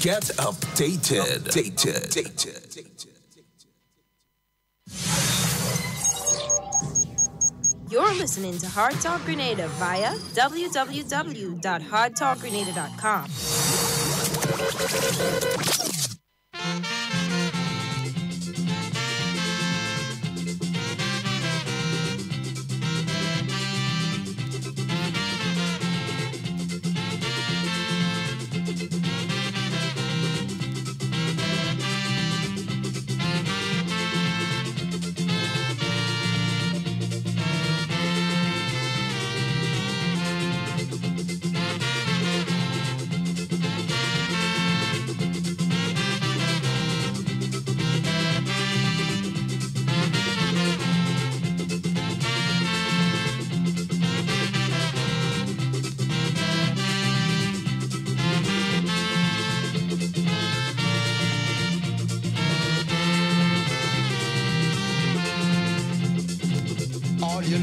Get updated. You're listening to Hard Talk Grenada via www.hardtalkgrenada.com.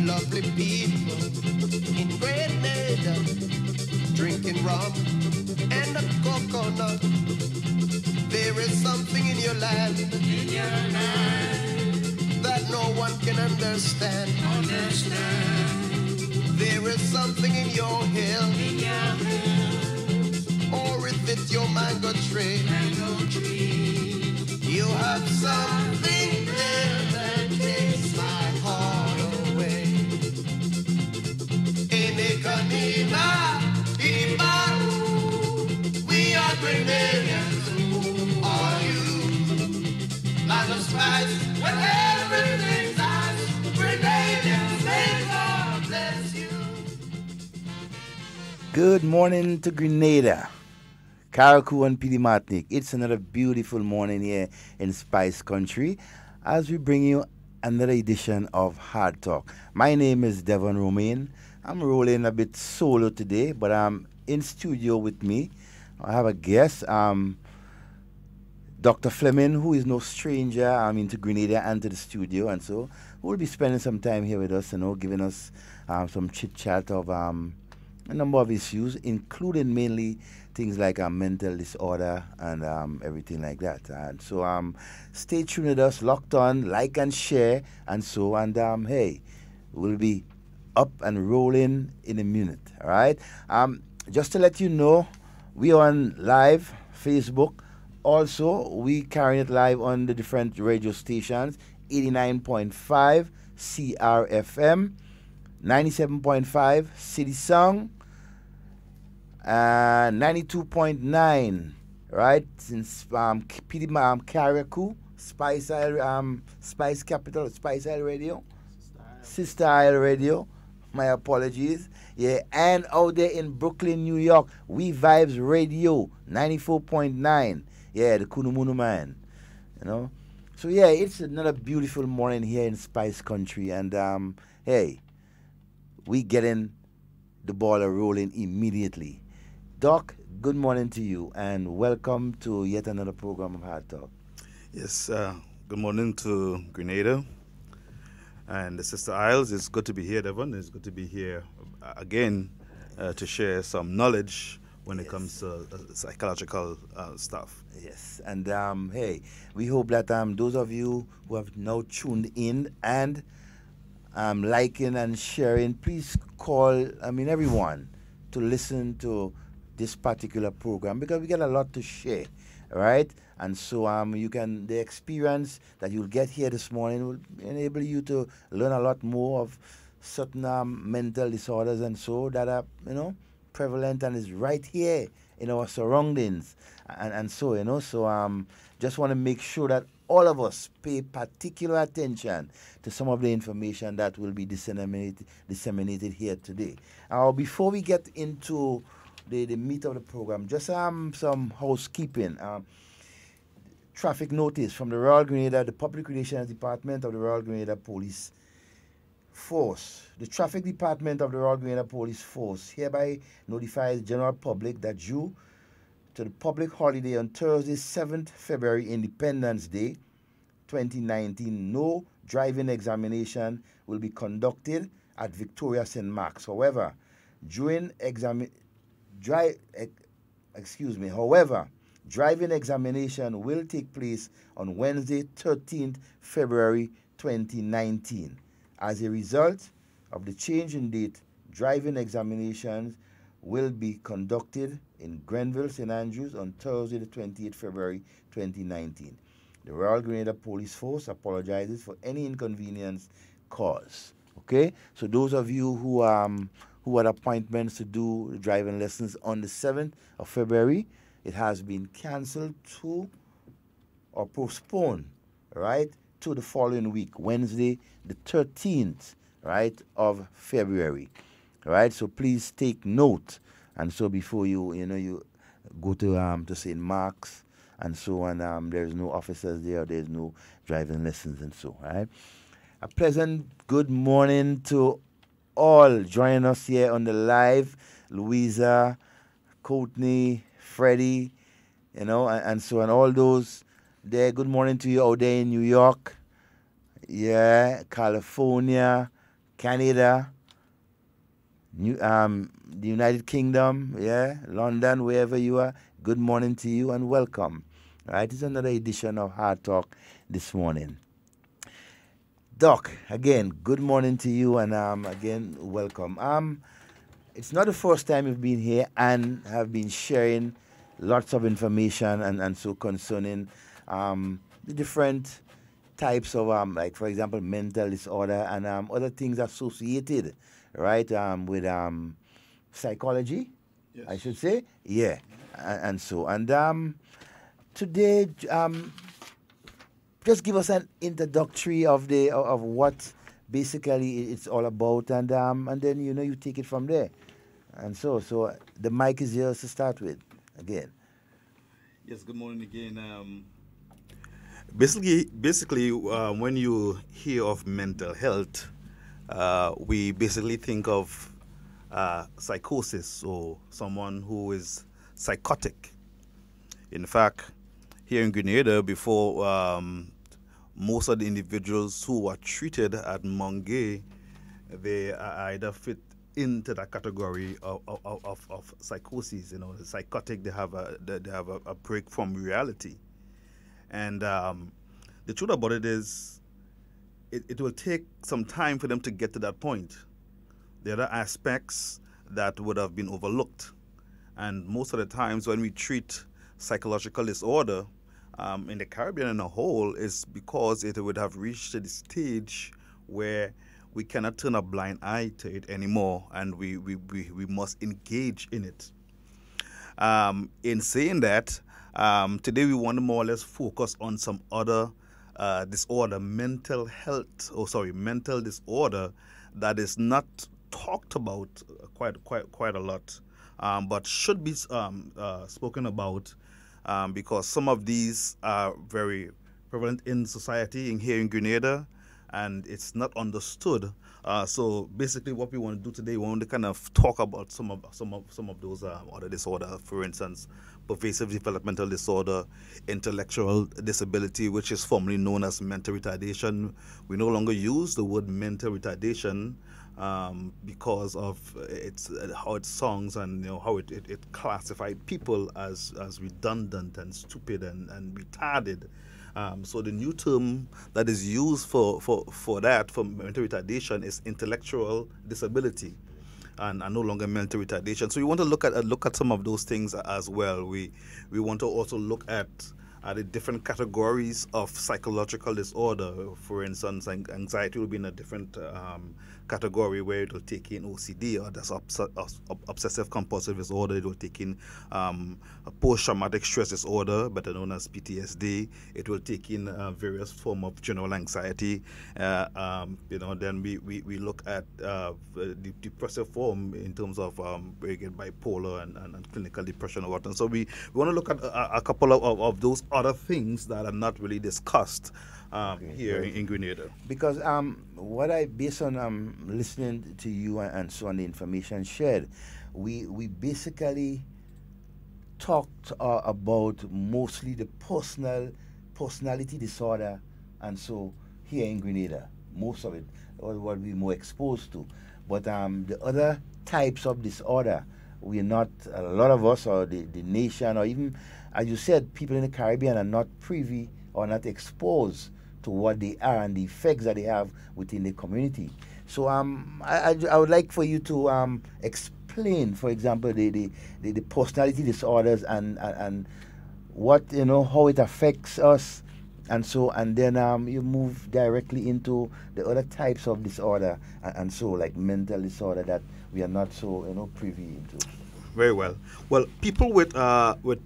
Lovely people in Grenada, drinking rum and a coconut. There is something in your land, that no one can understand. There is something in your hill, or if it's your mango tree. You have something there that takes my heart away. We are Grenadians, are you? Land of spice, when everything's nice, Grenadians, may God bless you. Good morning to Grenada, Carriacou and PD Martinique. It's another beautiful morning here in Spice Country as we bring you another edition of Hard Talk. My name is Devon Romain. I'm rolling a bit solo today, but I'm in studio with me. I have a guest, Dr. Fleming, who is no stranger to Grenada and to the studio, and so we'll be spending some time here with us, giving us some chit-chat of a number of issues, including mainly things like mental disorder and everything like that. And so stay tuned with us, locked on, like and share, and so, and hey, we'll be up and rolling in a minute, all right? Just to let you know, we are on live Facebook. Also, we carry it live on the different radio stations, 89.5 CRFM, 97.5 Citysound, 92.9, right? Since Carriacou, Spice Capital, Spice Isle Radio, Sister Isle Radio. My apologies. Yeah, and out there in Brooklyn, New York, WeiVybz Radio, 94.9. Yeah, the Kunumunu man. So yeah, it's another beautiful morning here in Spice Country, and hey, we getting the ball rolling immediately. Doc, good morning to you, and welcome to yet another program of Hard Talk. Yes, good morning to Grenada and the Sister Isles. It's good to be here, Devon. It's good to be here again to share some knowledge when it comes to psychological stuff. Yes, and hey, we hope that those of you who have now tuned in and liking and sharing, please call, everyone to listen to this particular program because we get a lot to share, right? And so the experience that you'll get here this morning will enable you to learn a lot more of certain mental disorders and so that are, prevalent and is right here in our surroundings. And so, just want to make sure that all of us pay particular attention to some of the information that will be disseminated here today. Before we get into the meat of the program, just some housekeeping. Traffic notice from the Royal Grenada, the Public Relations Department of the Royal Grenada Police Force. The Traffic Department of the Royal Grenada Police Force hereby notifies the general public that due to the public holiday on Thursday, 7th February, Independence Day 2019, no driving examination will be conducted at Victoria St. Mark's. However, Driving examination will take place on Wednesday, 13th February 2019. As a result of the change in date, driving examinations will be conducted in Grenville, St. Andrews on Thursday, the 28th February 2019. The Royal Grenada Police Force apologizes for any inconvenience caused. Okay, so those of you who had appointments to do driving lessons on the 7th of February, it has been cancelled to or postponed, right, to the following week, Wednesday, the 13th, right, of February, right? So please take note, and so before you go to St. Mark's and so on, there's no officers there, there's no driving lessons and so, right? A pleasant good morning to all joining us here on the live, Louisa, Courtney, Freddie, and so on, all those there. Good morning to you out there in New York, California, Canada, the United Kingdom, London, wherever you are. Good morning to you and welcome. All right, it's another edition of Hard Talk this morning. Doc, again, good morning to you and again, welcome. It's not the first time you've been here and have been sharing lots of information and so concerning the different types of, like, for example, mental disorder and other things associated, right, with psychology, yes, I should say. Yeah, and so. And today, just give us an introductory of what basically it's all about, and then you take it from there. And so the mic is yours to start with again. Yes, good morning again. Basically, when you hear of mental health, we basically think of psychosis or someone who is psychotic. In fact, here in Grenada, before most of the individuals who were treated at Mongay, they either fit into that category of psychosis. The psychotic, they have a break from reality. And the truth about it is, it will take some time for them to get to that point. There are aspects that would have been overlooked. And most of the times when we treat psychological disorder in the Caribbean in a whole, is because it would have reached the stage where we cannot turn a blind eye to it anymore, and we must engage in it. In saying that, today we want to more or less focus on some other disorder, mental disorder that is not talked about quite a lot, but should be spoken about, because some of these are very prevalent in society here in Grenada, and it's not understood. So basically, what we want to do today, we want to kind of talk about some of those other disorders. For instance, pervasive developmental disorder, intellectual disability, which is formerly known as mental retardation. We no longer use the word mental retardation because of how it sounds and how it classified people as redundant and stupid and retarded. So the new term that is used for mental retardation is intellectual disability, and no longer mental retardation. So we want to look at some of those things as well. We want to also look at the different categories of psychological disorder. For instance, anxiety will be in a different category where it will take in OCD, or that's obsessive compulsive disorder. It will take in post-traumatic stress disorder, better known as PTSD. It will take in various form of general anxiety. Then we look at the depressive form in terms of bipolar and clinical depression or whatnot. So we want to look at a couple of those other things that are not really discussed here in Grenada. Because what I, based on listening to you and so on, the information shared, we basically talked about mostly the personality disorder, and so here in Grenada, most of it, or what we're more exposed to. But the other types of disorder, we're not, a lot of us, or the nation, or even, as you said, people in the Caribbean are not privy or not exposed to what they are and the effects that they have within the community. So I would like for you to explain, for example, the personality disorders and what, how it affects us, and so, and then you move directly into the other types of disorder, and so, like mental disorder that we are not so privy into. Very well. Well, people with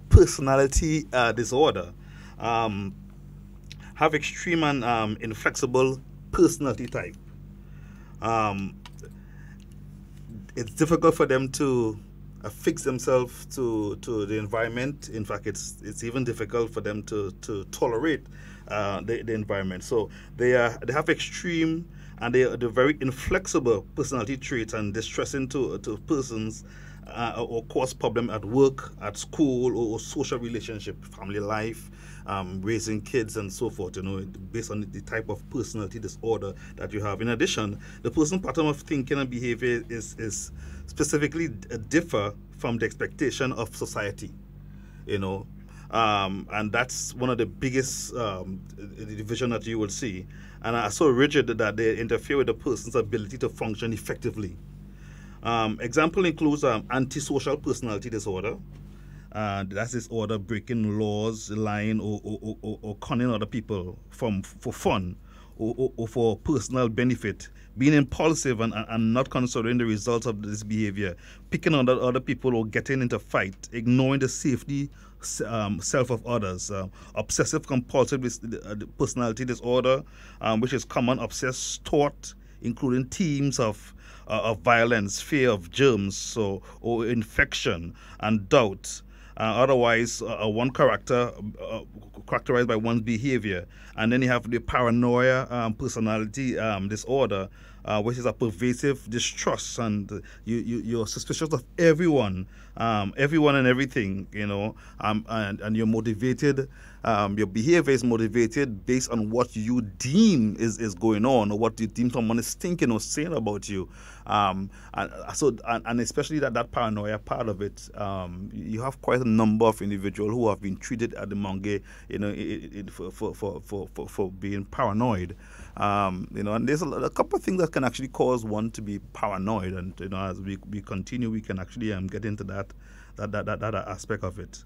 personality disorder have extreme and inflexible personality type. It's difficult for them to affix themselves to the environment. In fact, it's even difficult for them to tolerate the environment. So they have extreme and they're very inflexible personality traits and distressing to persons, or cause problem at work, at school, or social relationship, family life, raising kids and so forth, based on the type of personality disorder that you have. In addition, the personal pattern of thinking and behavior is specifically differ from the expectation of society, and that's one of the biggest division that you will see, and are so rigid that they interfere with the person's ability to function effectively. Example includes antisocial personality disorder. That's disorder breaking laws, lying, or conning other people for fun or for personal benefit, being impulsive and not considering the results of this behavior, picking on other people or getting into fight, ignoring the safety self of others, obsessive compulsive personality disorder, which is common obsessed thought, including themes of violence, fear of germs, or infection, and doubt. Otherwise, one characterized by one's behavior. And then you have the paranoia personality disorder, which is a pervasive distrust, and you're suspicious of everyone and everything, and you're motivated. Your behavior is motivated based on what you deem is going on, or what you deem someone is thinking or saying about you. And especially that paranoia part of it, you have quite a number of individuals who have been treated at the Monge, for being paranoid. And there's a couple of things that can actually cause one to be paranoid, and as we continue, we can actually get into that aspect of it.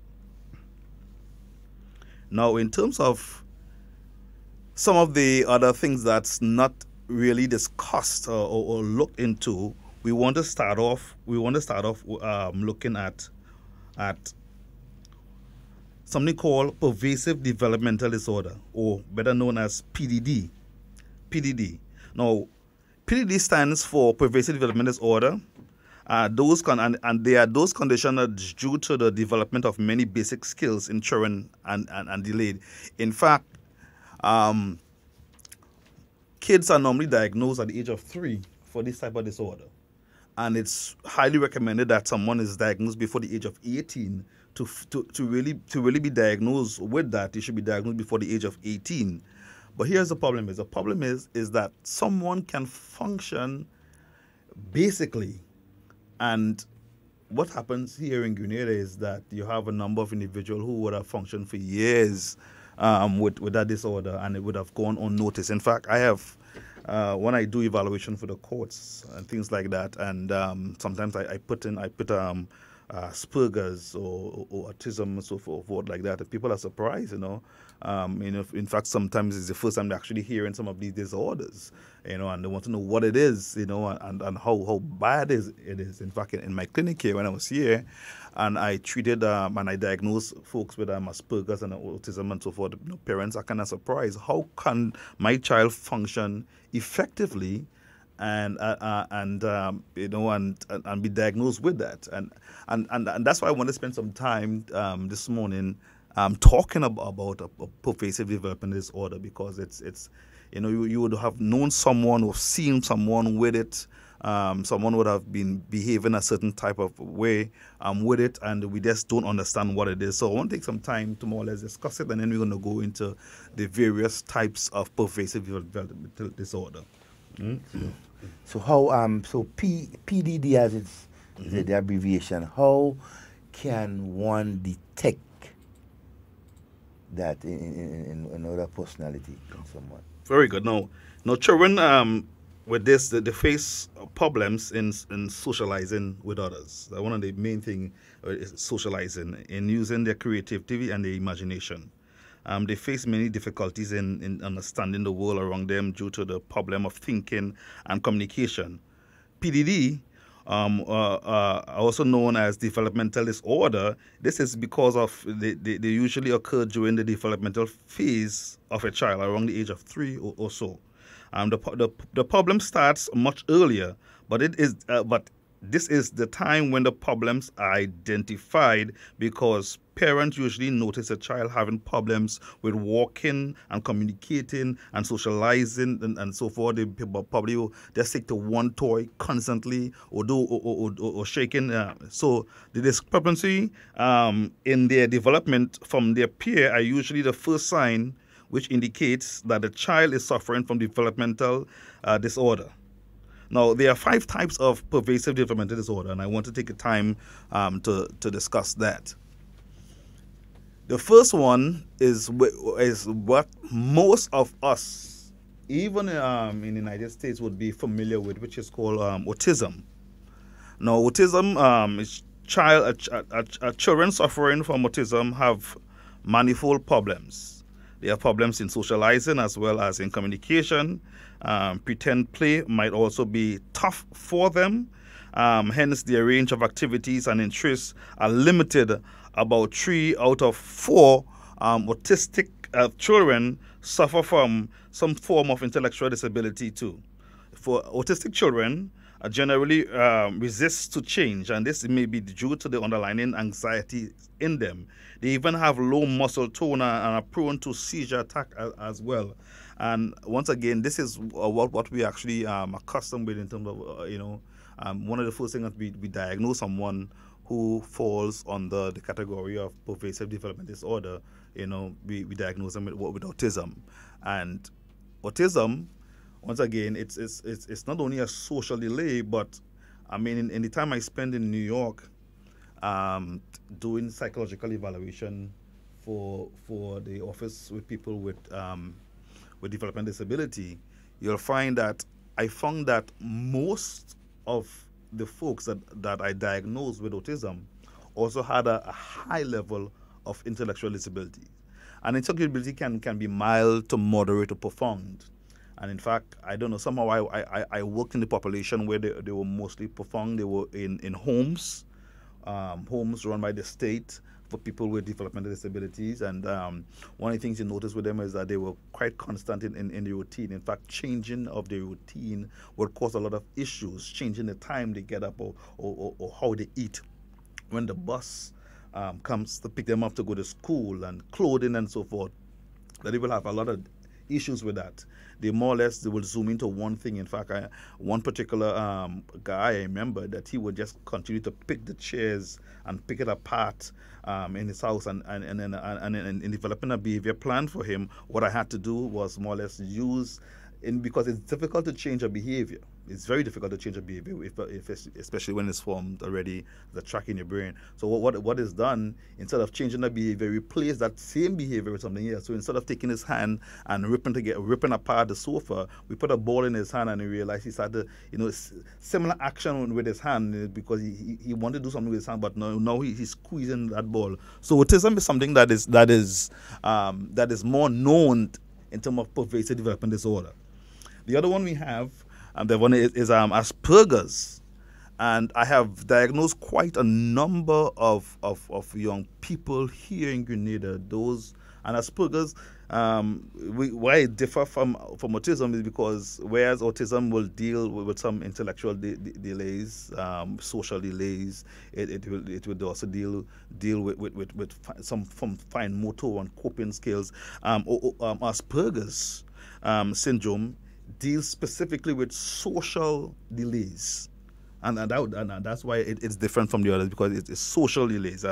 Now, in terms of some of the other things that's not really discussed or looked into, we want to start off looking at something called pervasive developmental disorder, or better known as PDD. Now, PDD stands for pervasive developmental disorder. And they are those conditions that are due to the development of many basic skills in children and delayed. In fact, kids are normally diagnosed at the age of 3 for this type of disorder. And it's highly recommended that someone is diagnosed before the age of 18 to really be diagnosed with that. You should be diagnosed before the age of 18. But here's the problem is. The problem is that someone can function basically. And what happens here in Grenada is that you have a number of individuals who would have functioned for years with that disorder, and it would have gone unnoticed. In fact, I have, when I do evaluation for the courts and things like that, and sometimes I put Asperger's or autism and so forth like that, and people are surprised, in fact, sometimes it's the first time they're actually hearing some of these disorders, and they want to know what it is, and how bad it is. In fact, in my clinic here, when I was here, and I treated and I diagnosed folks with Asperger's and autism and so forth, parents are kind of surprised. How can my child function effectively and be diagnosed with that? And that's why I want to spend some time this morning talking about a pervasive developmental disorder, because it's you would have known someone or seen someone with it. Someone would have been behaving a certain type of way with it, and we just don't understand what it is. So I want to take some time to more or less discuss it, and then we're going to go into the various types of pervasive developmental disorder. So how PDD, as it's The abbreviation. How can one detect that in another personality in someone? Very good. Now, children with this, they face problems in socializing with others. One of the main thing is socializing, in using their creativity and their imagination. They face many difficulties in understanding the world around them due to the problem of thinking and communication. PDD, also known as developmental disorder, this is because of they usually occur during the developmental phase of a child, around the age of 3 or so. The problem starts much earlier, but this is the time when the problems are identified, because parents usually notice a child having problems with walking and communicating and socializing and so forth. They probably will just stick to one toy constantly or shaking. So the discrepancy in their development from their peer are usually the first sign which indicates that the child is suffering from developmental disorder. Now, there are 5 types of pervasive developmental disorder, and I want to take the time to discuss that. The first one is what most of us, even in the United States, would be familiar with, which is called autism. Now, autism is children suffering from autism have manifold problems. They have problems in socializing as well as in communication. Pretend play might also be tough for them. Hence, their range of activities and interests are limited. About 3 out of 4 autistic children suffer from some form of intellectual disability too. For autistic children, generally resist to change, and this may be due to the underlying anxiety in them. They even have low muscle tone and are prone to seizure attack as well. And once again, this is what we actually accustomed with in terms of, one of the first things that we diagnose someone who falls under the category of pervasive developmental disorder. We diagnose them with autism. And autism, once again, it's not only a social delay, but I mean, in the time I spend in New York doing psychological evaluation for the office with people with developmental disability, you'll find that I found that most of the folks that I diagnosed with autism also had a high level of intellectual disability. And intellectual disability can be mild to moderate to profound. And in fact, I don't know, somehow I worked in the population where they were mostly profound. They were in homes run by the state for people with developmental disabilities. And one of the things you notice with them is that they were quite constant in the routine. In fact, changing of the routine would cause a lot of issues, changing the time they get up or how they eat. When the bus comes to pick them up to go to school, and clothing and so forth, that they will have a lot of issues with that. They more or less, they will zoom into one thing. In fact, one particular guy, I remember that he would just continue to pick the chairs and pick it apart in his house, and in developing a behavior plan for him, what I had to do was more or less because it's difficult to change a behavior. It's very difficult to change a behavior, especially when it's formed already, the track in your brain. So what is done, instead of changing the behavior, replace that same behavior with something else. So instead of taking his hand and ripping apart the sofa, we put a ball in his hand, and he realized he started, similar action with his hand, because he wanted to do something with his hand, but now he's squeezing that ball. So autism is something that is more known in terms of pervasive developmental disorder. The other one we have, the one is Asperger's, and I have diagnosed quite a number of young people here in Grenada. Those and Asperger's, why it differ from autism is because whereas autism will deal with some intellectual delays, social delays, it would also deal with some fine motor and coping skills. Asperger's syndrome deals specifically with social delays. And that's why it's different from the others, because it's social delays.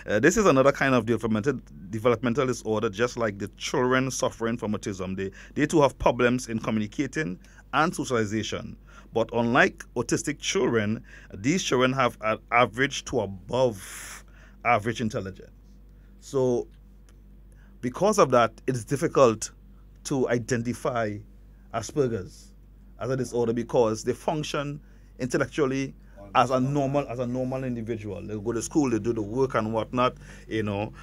This is another kind of developmental disorder, just like the children suffering from autism. They too have problems in communicating and socialization, But unlike autistic children, these children have an average to above average intelligence. So because of that, it's difficult to identify Asperger's as a disorder because they function intellectually as a normal individual. They go to school, they do the work and whatnot, and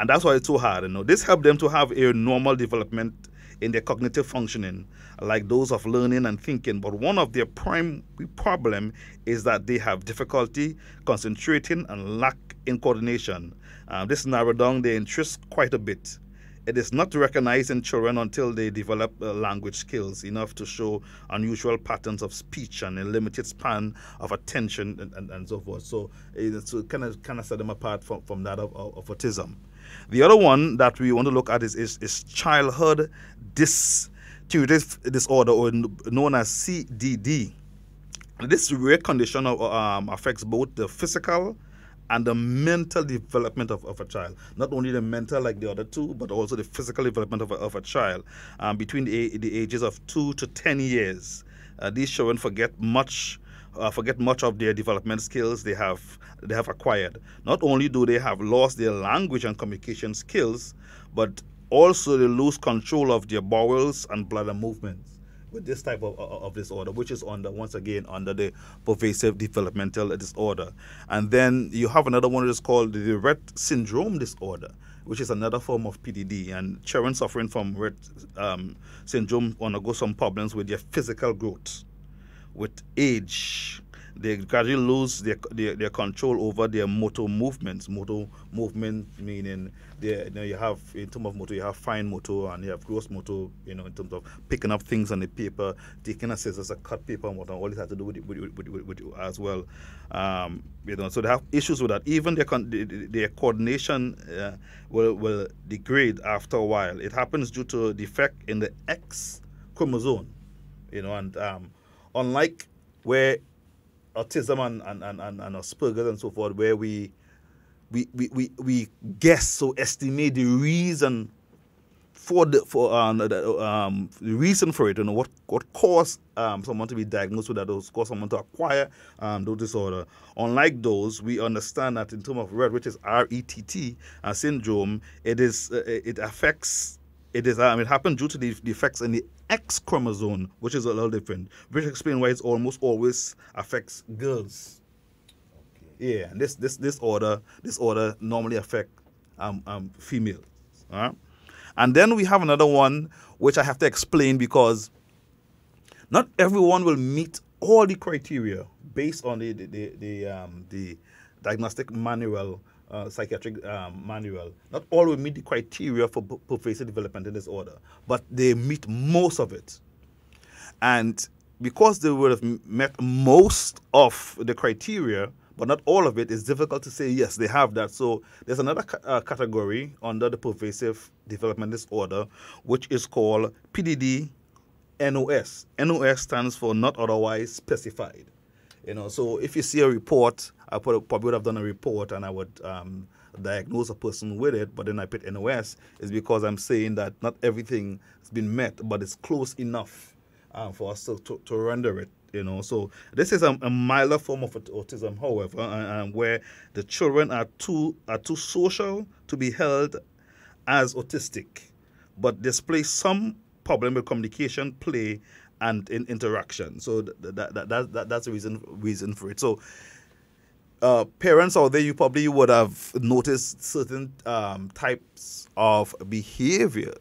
that's why it's so hard. This helps them to have a normal development in their cognitive functioning, like those of learning and thinking. But one of their primary problem is that they have difficulty concentrating and lack in coordination. This narrows down their interest quite a bit. It is not recognized in children until they develop language skills enough to show unusual patterns of speech and a limited span of attention and so forth. So it's kind of set them apart from that of autism. The other one that we want to look at is childhood dysregulative disorder, or known as CDD. This rare condition affects both the physical and the mental development of a child. Not only the mental like the other two, but also the physical development of a child between the ages of 2 to 10 years. These children forget much of their development skills they have acquired. Not only do they have lost their language and communication skills, but also they lose control of their bowels and bladder movements with this type of disorder, which is once again under the pervasive developmental disorder. And then you have another one that is called the Rett syndrome disorder, which is another form of PDD. And children suffering from Rett syndrome undergo some problems with their physical growth. With age, they gradually lose their control over their motor movements. Motor movement meaning you have, in terms of motor, you have fine motor and you have gross motor, in terms of picking up things on the paper, taking a scissors to cut paper and whatnot. All this has to do with you as well. So they have issues with that. Even their coordination will degrade after a while. It happens due to a defect in the X chromosome, and unlike where autism and Asperger's and so forth, where we guess or estimate the reason for the reason for it, what caused someone to be diagnosed with that, or caused someone to acquire those disorder. Unlike those, we understand that in terms of Rett, which is RETT syndrome, it happens due to the defects in the X chromosome, which is a little different, which explains why it almost always affects girls. Okay. Yeah, and this disorder normally affects females. And then we have another one which I have to explain, because not everyone will meet all the criteria based on the diagnostic manual. Psychiatric manual. Not all will meet the criteria for pervasive developmental disorder, but they meet most of it. And because they would have met most of the criteria, but not all of it, it's difficult to say, yes, they have that. So there's another category under the pervasive developmental disorder, which is called PDD NOS. NOS stands for not otherwise specified. So if you see a report, I probably would have done a report and I would diagnose a person with it, but then I put NOS, is because I'm saying that not everything has been met, but it's close enough for us to render it. So this is a milder form of autism, however, where the children are too social to be held as autistic, but display some problem with communication, play, and in interaction. So that's the reason for it. So parents out there, you probably would have noticed certain types of behavior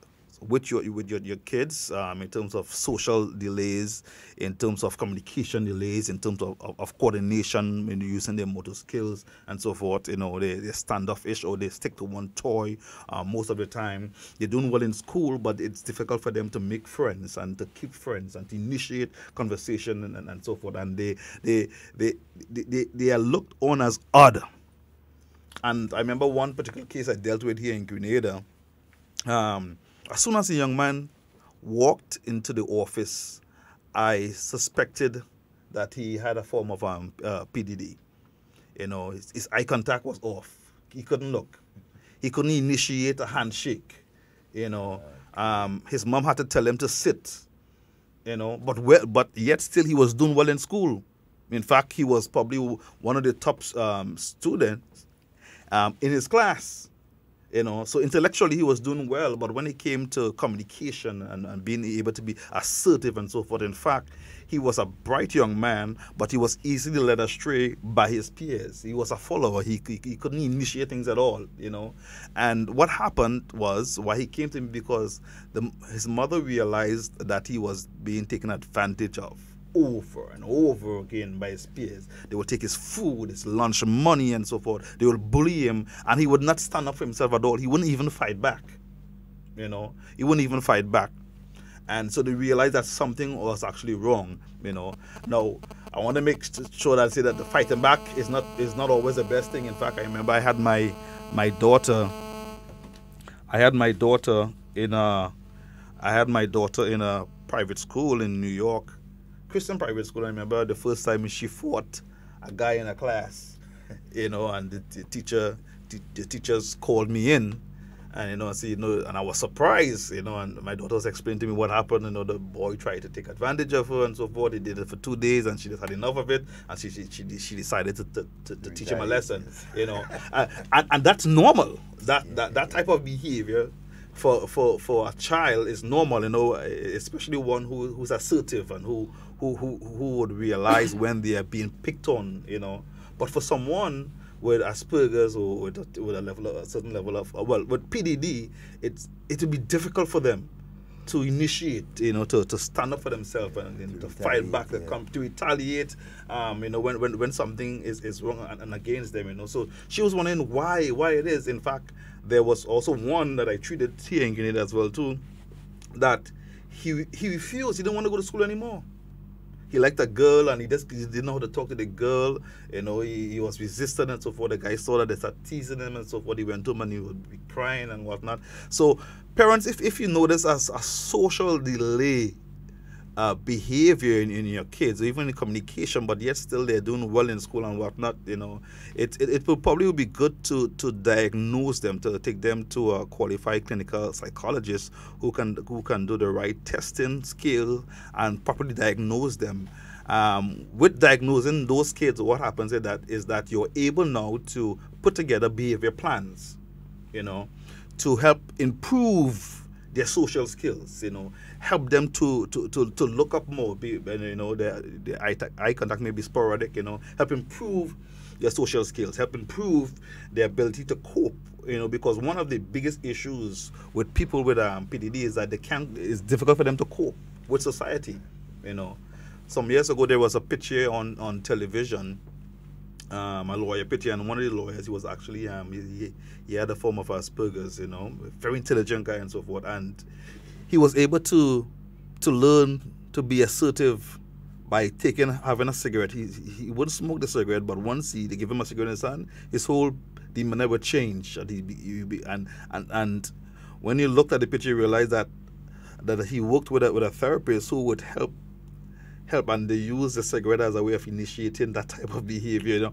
with your kids, in terms of social delays, in terms of communication delays, in terms of coordination when using their motor skills and so forth. They're standoffish, or they stick to one toy most of the time. They're doing well in school, but it's difficult for them to make friends and to keep friends and to initiate conversation and so forth. And they are looked on as odd. And I remember one particular case I dealt with here in Grenada. As soon as a young man walked into the office, I suspected that he had a form of PDD. His eye contact was off. He couldn't look. He couldn't initiate a handshake. His mom had to tell him to sit. but yet still he was doing well in school. In fact, he was probably one of the top students in his class. So intellectually he was doing well, but when it came to communication and being able to be assertive and so forth, in fact, he was a bright young man, but he was easily led astray by his peers. He was a follower. He couldn't initiate things at all, And what happened was, why he came to me, because his mother realized that he was being taken advantage of over and over again by his peers. They would take his food, his lunch money and so forth. They would bully him, and he would not stand up for himself at all. He wouldn't even fight back. He wouldn't even fight back. And so they realized that something was actually wrong. Now I want to make sure that I say that the fighting back is not always the best thing. In fact, I remember I had my daughter in a private school in New York, Christian private school. I remember the first time she fought a guy in a class, and the teachers called me in, and and I was surprised, and my daughter was explaining to me what happened. The boy tried to take advantage of her and so forth. He did it for 2 days, and she just had enough of it, and she decided to teach him a lesson, and that's normal. That type of behavior for a child is normal, especially one who's assertive and who would realize when they are being picked on, But for someone with Asperger's or with a certain level of with PDD, it would be difficult for them to initiate, to stand up for themselves and to fight back, to retaliate, when something is wrong and against them, So she was wondering why it is. In fact, there was also one that I treated here in Grenada as well too, that he refused. He didn't want to go to school anymore. He liked a girl, and he didn't know how to talk to the girl. He was resistant and so forth. The guy saw that they started teasing him and so forth. He went home and he would be crying and whatnot. So parents, if you notice a social delay behavior in your kids, or even in communication, but yet still they're doing well in school and whatnot, it will probably be good to diagnose them, to take them to a qualified clinical psychologist who can do the right testing scale and properly diagnose them. With diagnosing those kids, what happens is that you're able now to put together behavior plans, to help improve their social skills, help them to look up more, the eye contact may be sporadic, help improve their social skills, help improve their ability to cope, because one of the biggest issues with people with PDD is that it's difficult for them to cope with society, Some years ago there was a picture on television, a lawyer picture, and one of the lawyers, he was actually he had a form of Asperger's, very intelligent guy and so forth, and he was able to learn to be assertive by having a cigarette. He wouldn't smoke the cigarette, but once they give him a cigarette in his hand, his whole demeanor would change, and when you looked at the picture, you realized that he worked with a therapist who would help, and they use the cigarette as a way of initiating that type of behavior,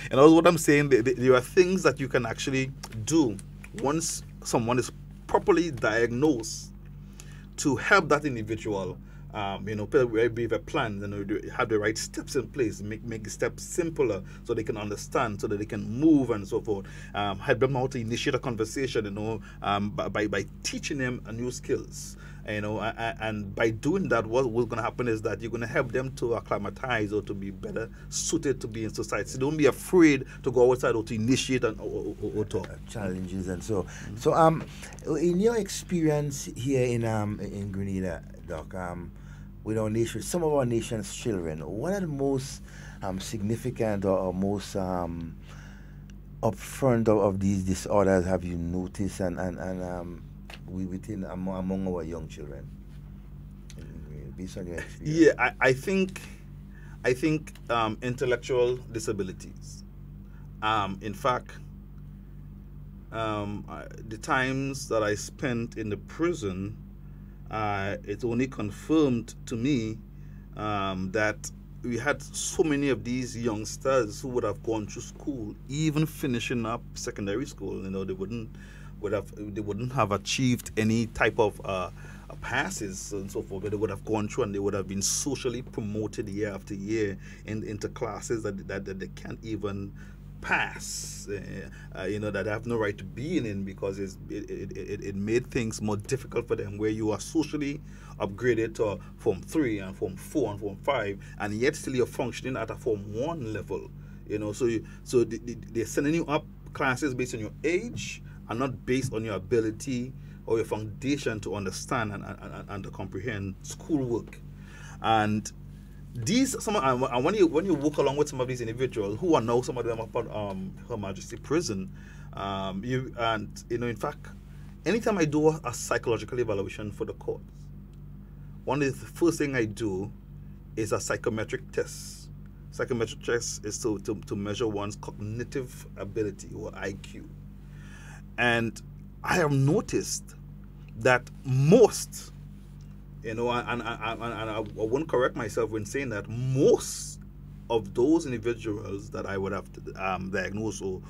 And also what I'm saying, there are things that you can actually do once someone is properly diagnosed to help that individual, put a plan, have the right steps in place, make the steps simpler so they can understand, so that they can move and so forth. Help them how to initiate a conversation, by teaching them new skills. And by doing that, what's going to happen is that you're going to help them to acclimatize or to be better suited to be in society. So don't be afraid to go outside or to initiate or talk. Challenges and so. So, in your experience here in Grenada, Doc, with our nation, some of our nation's children, what are the most significant or most upfront of these disorders have you noticed and within among our young children, based on your experience? Yeah, I think intellectual disabilities. In fact, the times that I spent in the prison, it only confirmed to me that we had so many of these youngsters who would have gone through school, even finishing up secondary school. They wouldn't have achieved any type of passes and so forth, where they would have gone through and they would have been socially promoted year after year into classes that they can't even pass, that they have no right to be in because it made things more difficult for them, where you are socially upgraded to Form 3 and Form 4 and Form 5, and yet still you're functioning at a Form 1 level. So they're sending you up classes based on your age and not based on your ability or your foundation to understand and to comprehend schoolwork. And when you walk along with some of these individuals who are now, some of them up on Her Majesty Prison, in fact, anytime I do a psychological evaluation for the courts, one of the first thing I do is a psychometric test. Psychometric test is to measure one's cognitive ability, or IQ. And I have noticed that most, and I won't correct myself when saying that, most of those individuals that I would have diagnosed or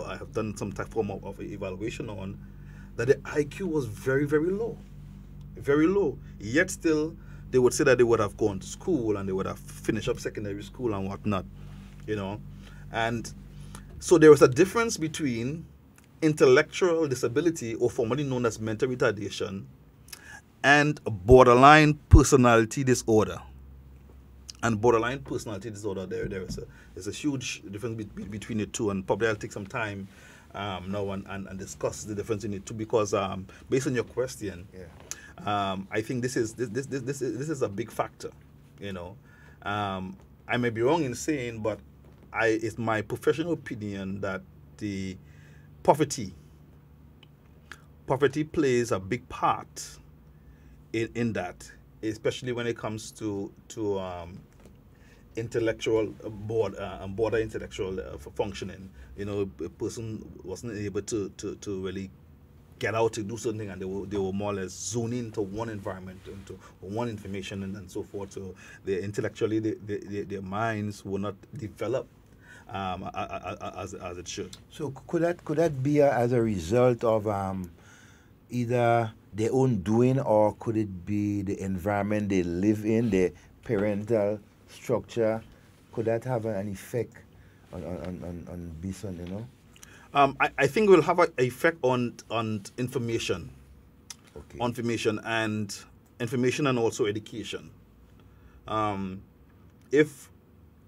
I have done some type of evaluation on, that the IQ was very, very low. Very low. Yet still, they would say that they would have gone to school and they would have finished up secondary school and whatnot, And so there was a difference between intellectual disability, or formerly known as mental retardation, and borderline personality disorder. And borderline personality disorder, there's a huge difference between the two, and probably I'll take some time now and discuss the difference in the two, because based on your question, I think this is a big factor. I may be wrong in saying, but it's my professional opinion that the poverty plays a big part in that, especially when it comes to intellectual border intellectual functioning. A person wasn't able to really get out to do something, and they were more or less zoned into one environment, into one information, and so forth. So intellectually, their minds were not developed as it should. So could that be as a result of either their own doing, or could it be the environment they live in, the parental structure? Could that have an effect on Bison, I think it will have an effect on information. Okay. On information and also education. If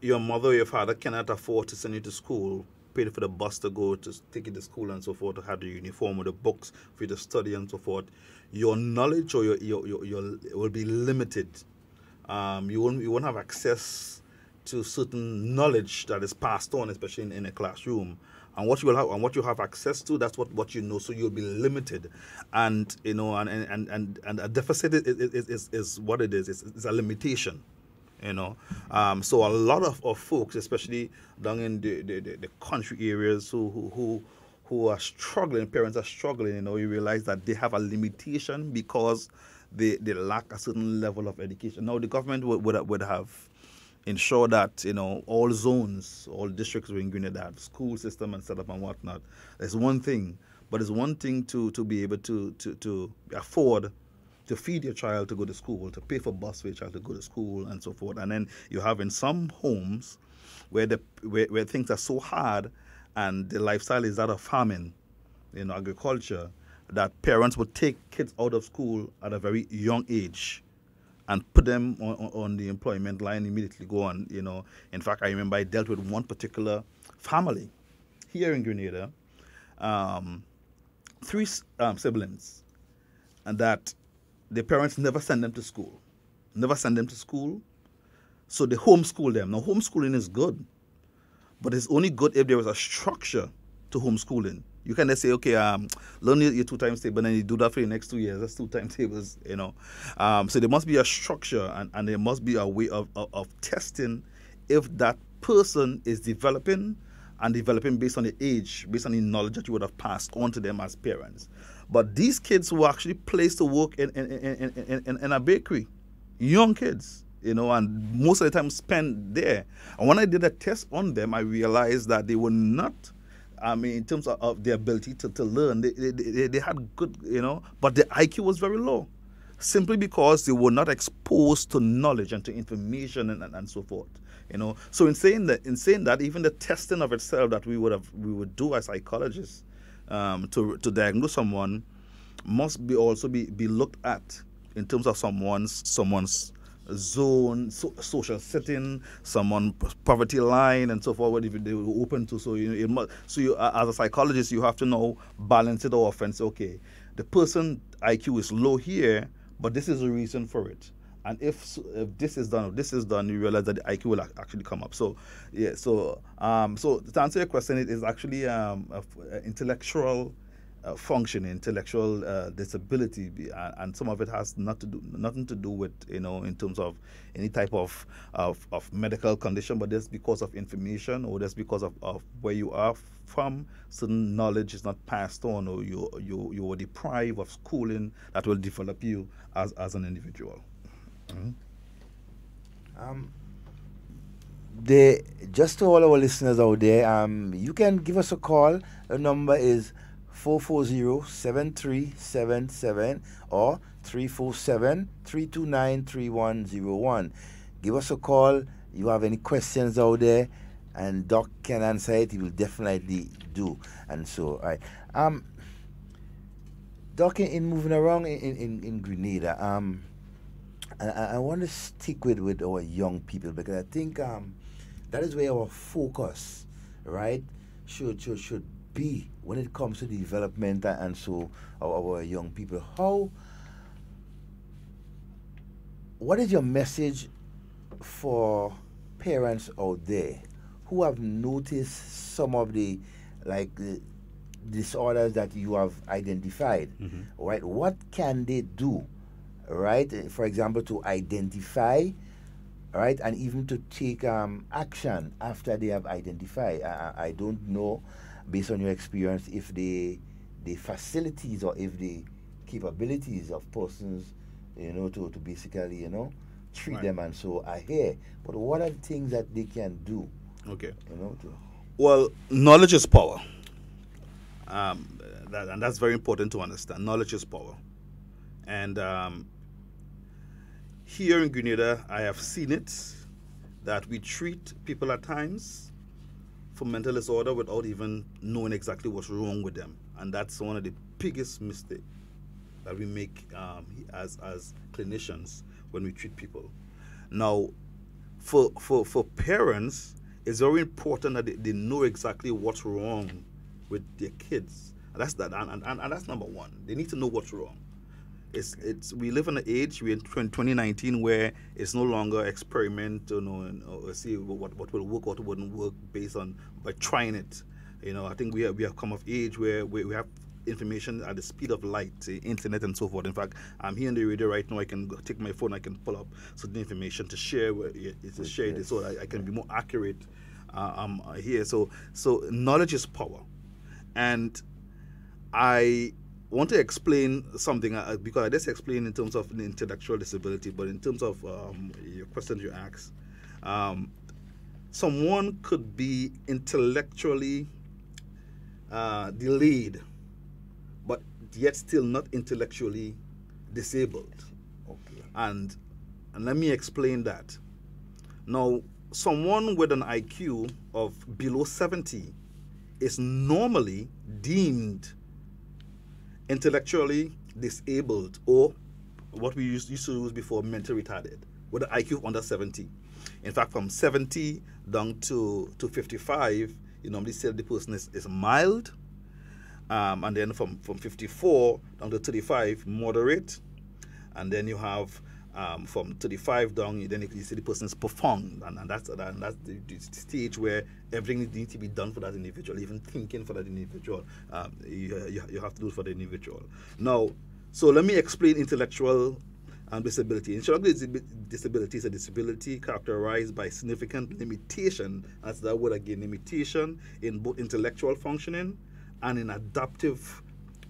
your mother or your father cannot afford to send you to school, pay for the bus to go to take you to school and so forth, to have the uniform or the books for you to study and so forth, your knowledge or your will be limited. You won't have access to certain knowledge that is passed on, especially in a classroom. And what you will have and what you have access to, that's what you know. So you'll be limited, and and a deficit is what it is. It's a limitation. So a lot of folks, especially down in the country areas, who are struggling, parents are struggling, you realize that they have a limitation because they lack a certain level of education. Now the government would have ensured that all zones, all districts in Grenada have school system and set up and whatnot. That's one thing, but it's one thing to be able to afford to feed your child to go to school, to pay for bus for your child to go to school and so forth. And then you have in some homes where things are so hard and the lifestyle is that of farming, agriculture, that parents would take kids out of school at a very young age and put them on the employment line, immediately go on, In fact, I remember I dealt with one particular family here in Grenada, 3 siblings, and that their parents never send them to school. So they homeschool them. Now, homeschooling is good, but it's only good if there is a structure to homeschooling. You can just say, okay, learn your 2 times table, and then you do that for the next 2 years. That's 2 timetables, So there must be a structure, and there must be a way of testing if that person is developing based on the age, based on the knowledge that you would have passed on to them as parents. But these kids were actually placed to work in a bakery, young kids, and most of the time spent there. And when I did a test on them, I realized that they were not, in terms of their ability to learn, they had good, but the IQ was very low. simply because they were not exposed to knowledge and to information and so forth. So in saying that, even the testing of itself that we would do as psychologists to diagnose someone must also be looked at in terms of someone's zone, social setting, someone poverty line, and so forth. What if they were open to? So as a psychologist, you have to now balance it off and say, okay, the person IQ is low here, but this is the reason for it. And if this is done, you realize that the IQ will actually come up. So yeah. So to answer your question, it is actually intellectual function, intellectual disability, and some of it has nothing to do with in terms of any type of medical condition, but that's because of information, or that's because of where you are from. Certain knowledge is not passed on, or you were deprived of schooling that will develop you as an individual. Just to all our listeners out there, you can give us a call. The number is 440-7377 or 347-329-3101. Give us a call. You have any questions out there, and Doc can answer it. He will definitely do. And so, all right. Doc, in moving around in Grenada, I want to stick with our young people, because I think that is where our focus, right, should be when it comes to the development and so our young people. What is your message for parents out there who have noticed some of the disorders that you have identified? Right? What can they do, right? For example, to identify, right, and even to take action after they have identified. I don't know, based on your experience, if the facilities or if the capabilities of persons, to basically, treat them, and so I hear. But what are the things that they can do? Okay. Well, knowledge is power. And that's very important to understand. Knowledge is power. And here in Grenada, I have seen it, that we treat people at times for mental disorder without even knowing exactly what's wrong with them. And that's one of the biggest mistakes that we make as clinicians when we treat people. Now, for parents, it's very important that they know exactly what's wrong with their kids. And that's number one. They need to know what's wrong. We live in an age, we're in 2019, where it's no longer experiment, or see what will work, what wouldn't work based on by trying it. I think we have come of age where we have information at the speed of light, the internet and so forth. In fact, I'm here on the radio right now. I can take my phone, I can pull up certain information to share it so that I can be more accurate here. So knowledge is power, and I want to explain something, because I just explained in terms of the intellectual disability, but in terms of your question you asked, someone could be intellectually delayed, but yet still not intellectually disabled. Okay. And let me explain that. Now, someone with an IQ of below 70 is normally deemed intellectually disabled, or what we used to use before, mentally retarded, with an IQ under 70. In fact, from 70 down to 55, you normally say the person is mild, and then from 54 down to 35, moderate, and then you have from 35 down, then you see the person is profound, and that's the stage where everything needs to be done for that individual, even thinking for that individual. You have to do it for the individual. Now, so let me explain intellectual disability. Intellectual disability is a disability characterized by significant limitation, that's that word again, limitation in both intellectual functioning and in adaptive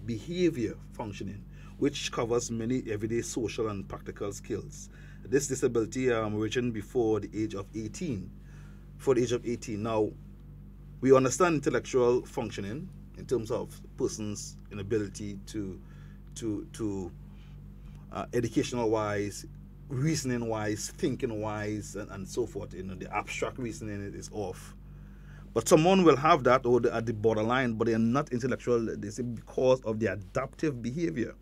behavior functioning, which covers many everyday social and practical skills. This disability originated before the age of 18. Now, we understand intellectual functioning in terms of person's inability to educational wise, reasoning wise, thinking wise, and so forth. The abstract reasoning is off. But someone will have that, or they're at the borderline, but they're not intellectual. They say because of the adaptive behavior.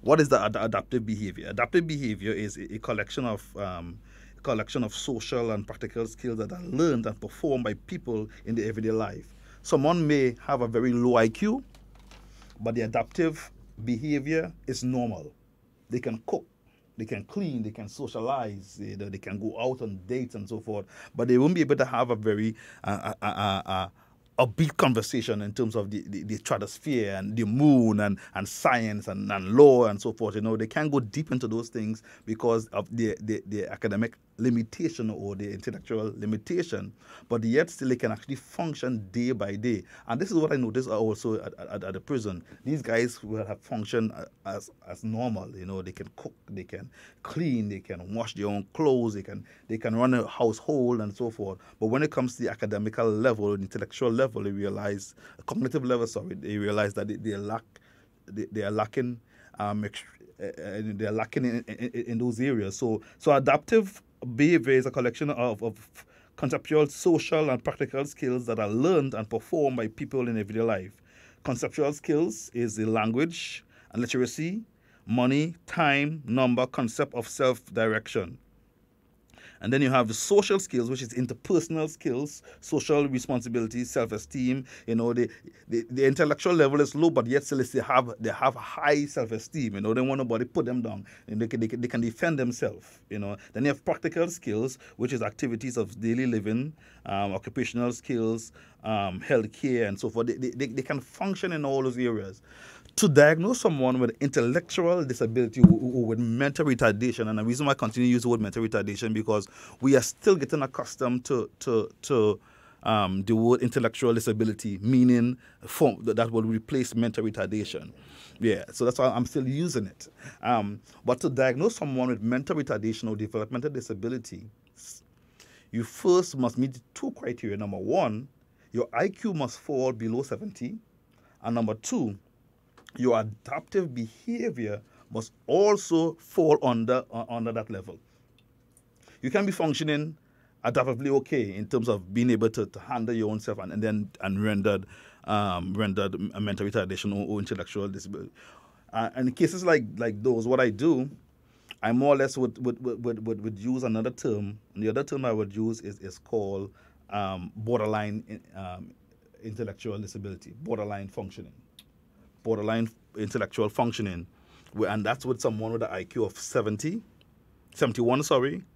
What is the adaptive behavior? Adaptive behavior is a collection of social and practical skills that are learned and performed by people in their everyday life. Someone may have a very low IQ, but the adaptive behavior is normal. They can cook, they can clean, they can socialize, they can go out on dates and so forth, but they won't be able to have a very upbeat conversation in terms of the stratosphere and the moon and science and law and so forth. They can't go deep into those things because of the academic limitation or the intellectual limitation, but yet still they can actually function day by day. And this is what I noticed also at the prison. These guys will have function as normal. They can cook, they can clean, they can wash their own clothes, they can run a household and so forth. But when it comes to the academical level, the intellectual level, they realize, cognitive level, they realize that they are lacking in those areas. So adaptive behavior is a collection of conceptual, social, and practical skills that are learned and performed by people in everyday life. Conceptual skills is the language and literacy, money, time, number, concept of self-direction. And then you have the social skills, which is interpersonal skills, social responsibility, self-esteem. The intellectual level is low, but yet still they have high self-esteem. They don't want nobody put them down. And they can defend themselves. Then you have practical skills, which is activities of daily living, occupational skills, healthcare, and so forth. They can function in all those areas. To diagnose someone with intellectual disability or with mental retardation, and the reason why I continue to use the word mental retardation because we are still getting accustomed to the word intellectual disability, meaning that will replace mental retardation. Yeah, so that's why I'm still using it. But to diagnose someone with mental retardation or developmental disability, you first must meet two criteria. Number one, your IQ must fall below 70, and number two, your adaptive behavior must also fall under that level. You can be functioning adaptively okay in terms of being able to handle your own self and rendered mental retardation or intellectual disability. And in cases like those, what I do, I more or less would use another term. And the other term I would use is called borderline intellectual disability, borderline functioning. Borderline intellectual functioning, and that's with someone with an IQ of 71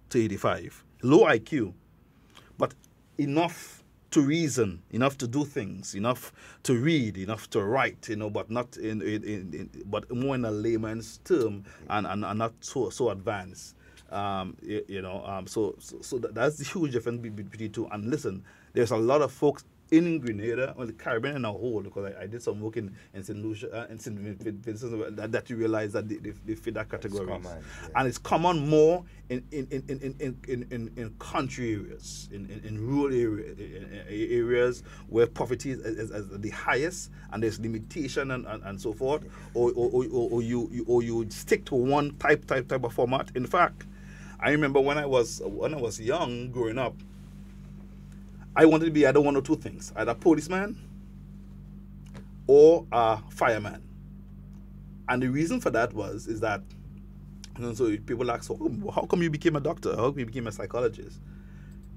to 85. Low IQ, but enough to reason, enough to do things, enough to read, enough to write, but not but more in a layman's term and not so advanced. So that's the huge difference between the two. And listen, there's a lot of folks in Grenada, or the Caribbean in a whole, because I did some work in St. Lucia and St. Vincent, that you realize that they fit that category. And it's common more in country areas, in rural areas where poverty is the highest and there's limitation and so forth, or you stick to one type of format. In fact, I remember when I was young, growing up, I wanted to be either one or two things, either a policeman or a fireman. And the reason for that is that, so people ask, how come you became a doctor? How come you became a psychologist?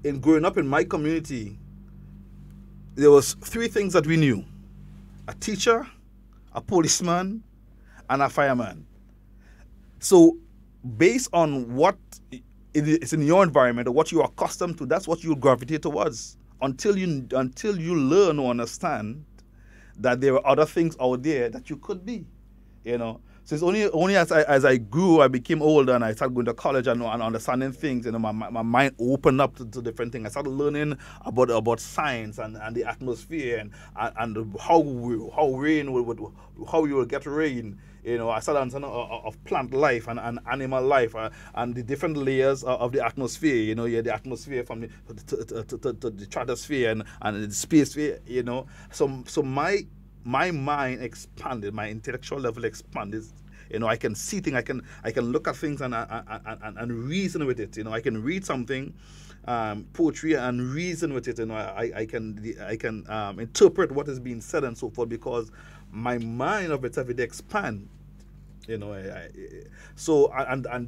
In growing up in my community, there was three things that we knew: a teacher, a policeman, and a fireman. So based on what is in your environment or what you are accustomed to, that's what you'll gravitate towards. Until you learn or understand that there are other things out there that you could be, So it's only as I grew, I became older, and I started going to college and understanding things. My mind opened up to different things. I started learning about science and the atmosphere and how rain how you will get rain. I started understanding of plant life and animal life and the different layers of the atmosphere. The atmosphere from the stratosphere and the space sphere. So my mind expanded, my intellectual level expanded You know, I can see things. I can look at things and reason with it. You know, I can read something, poetry, and reason with it. You know, I can interpret what is being said and so forth, because my mind of itself, it expand. You know, so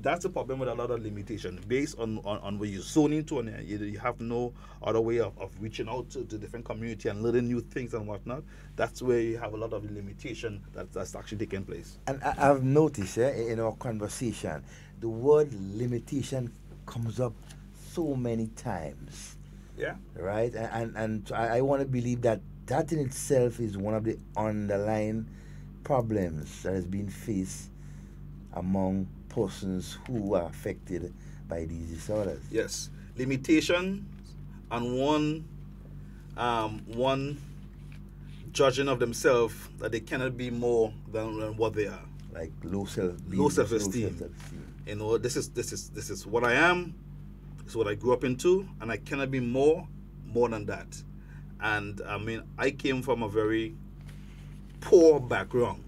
that's the problem with a lot of limitation based on where you're zoning to, and you have no other way of reaching out to different community and learning new things and whatnot. That's where you have a lot of limitation that's actually taking place. And I've noticed in our conversation, the word limitation comes up so many times. Yeah. Right? And I want to believe that in itself is one of the underlying problems that has been faced among persons who are affected by these disorders. Yes, limitation and one judging of themselves that they cannot be more than what they are. Like low self-esteem. Low self-esteem. You know, this is what I am. This is what I grew up into, and I cannot be more than that. And I mean, I came from a very poor background.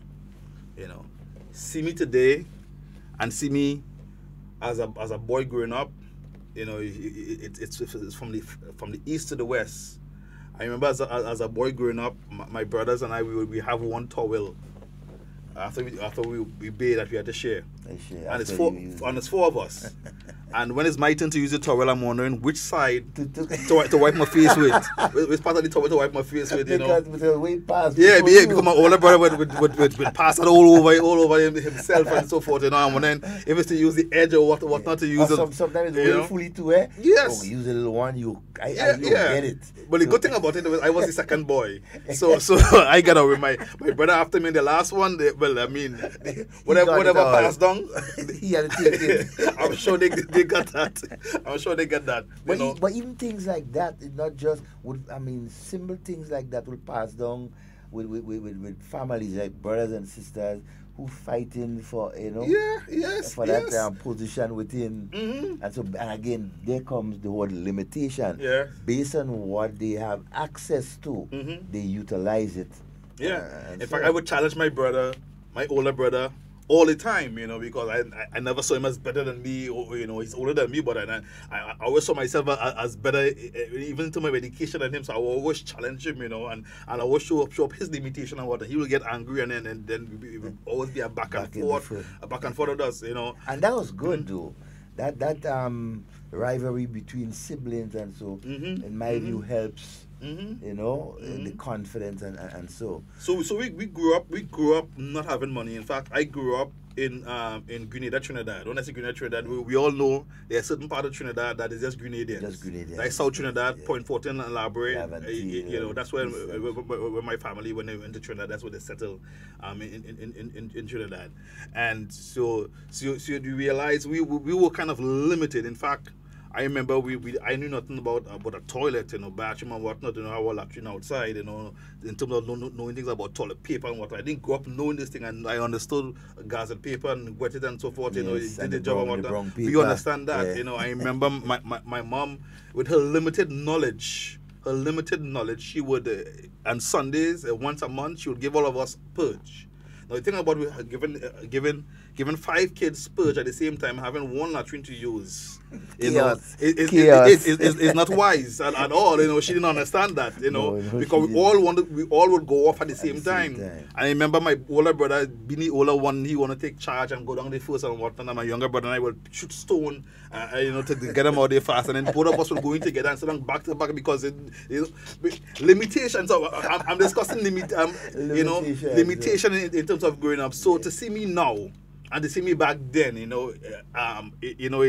You know, see me today and see me as a boy growing up. You know, it's from the east to the west. I remember as a boy growing up, my brothers and I, we have one towel. After we bathe that we had to share. And it's four of us. And when it's my turn to use the towel, I'm wondering which side to wipe my face with. Which part of the towel to wipe my face with, you know. Because the way past. Yeah, because my older brother would pass it all over himself and so forth, you know. I'm wondering if it's to use the edge or what not to use. Sometimes it's really fully too, eh? Yes. Oh, use a little one, I get it. But the good thing about it was I was the second boy. So I got over my brother after me in the last one. Whatever passed down, he had to take it. I'm sure they got that. I'm sure they get that. But even things like that, it's not just simple things like that will pass down with families, like brothers and sisters who fighting for that position within. Mm-hmm. And again, there comes the word limitation. Yeah. Based on what they have access to, they utilize it. Yeah. In fact, I would challenge my older brother, all the time, you know, because I never saw him as better than me, or, you know, he's older than me, but I always saw myself as better, even to my education than him, so I will always challenge him, you know, and I always show up his limitation and what, he will get angry, and then we will always be a back and forth with us, you know. And that was good, though. That rivalry between siblings and so, in my view, helps. You know, the confidence and so. So we grew up not having money. In fact, I grew up in Grenada, Trinidad. When I say Grenada, Trinidad, we all know there's a certain part of Trinidad that is just Grenadians. Just Grenadians. Like South Trinidad, Point Fortin and Labrador. You know, that's where my family, when they went to Trinidad, that's where they settled in Trinidad. And so you realize we were kind of limited. In fact, I remember I knew nothing about a toilet, you know, bathroom and whatnot, you know, how latrine outside, you know, in terms of knowing things about toilet paper and what. I didn't grow up knowing this thing, and I understood gazette paper and wet it and so forth, you know, did the job and whatnot. We understand that, you know. I remember my mom, with her limited knowledge, she would, on Sundays, once a month, she would give all of us purge. Now, the thing about giving 5 kids purge at the same time, having one latrine to use, you know, it's not wise at all. You know, she didn't understand that. You know, because we all would go off at the same time. And I remember my older brother, being the older one, he want to take charge and go down the first and whatnot. And my younger brother and I would shoot stone, you know, to get him out there fast. And then both of us would go in together and sit down back to back because limitations. So I'm discussing limitation in terms of growing up. So to see me now and to see me back then, you know,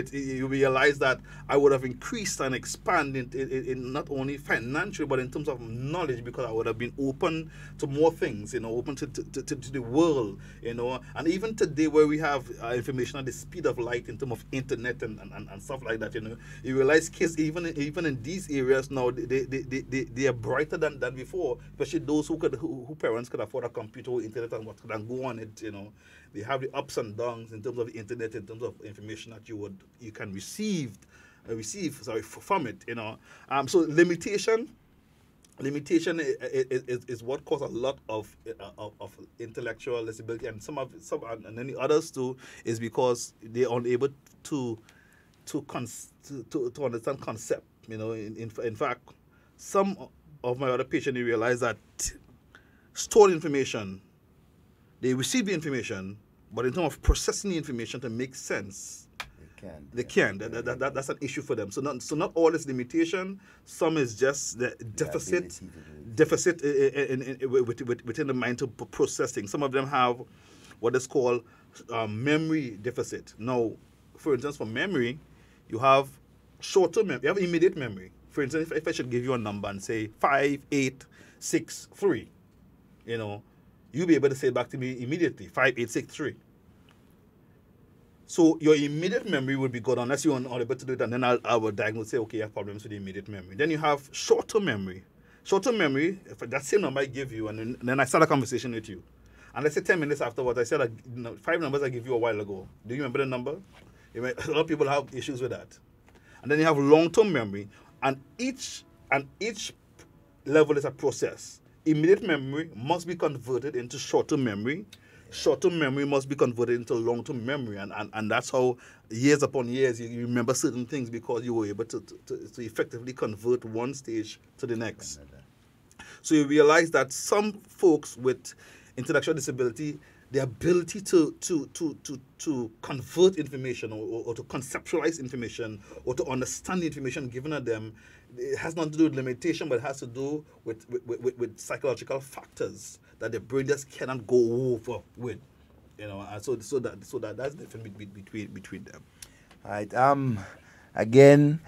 you realize that I would have increased and expanded in not only financially but in terms of knowledge, because I would have been open to more things, you know, open to the world, you know. And even today, where we have information at the speed of light in terms of internet and stuff like that, you know, you realize kids even in these areas now, they are brighter than before, especially those who parents could afford a computer or internet and what could go on it, you know. They have the ups and downs in terms of the internet, in terms of information that you can receive from it, you know. So limitation limitation is what causes a lot of intellectual disability, and some and then the others too is because they're unable to understand concept. You know, in fact, some of my other patients, they realize that stored information, they receive the information, but in terms of processing the information to make sense, they can't. That's an issue for them. So not all is limitation. Some is just the deficit within the mind to process things. Some of them have what is called memory deficit. Now, for instance, for memory, you have short-term memory. You have immediate memory. For instance, if I should give you a number and say 5863, you know, you'll be able to say it back to me immediately, 5863. So your immediate memory would be good unless you're unable to do it, and then I will diagnose, say, okay, you have problems with the immediate memory. Then you have short-term memory. Short-term memory, if that same number I give you, and then I start a conversation with you, and let's say 10 minutes afterwards, I said 5 numbers I gave you a while ago. Do you remember the number? A lot of people have issues with that. And then you have long-term memory, and each level is a process. Immediate memory must be converted into short-term memory. Short-term memory must be converted into long-term memory, and that's how years upon years you remember certain things, because you were able to effectively convert one stage to the next. So you realize that some folks with intellectual disability, the ability to convert information or to conceptualize information or to understand the information given to them, it has nothing to do with limitation, but it has to do with psychological factors that the brain just cannot go over with, you know. And so that's the difference between them. All right. Again,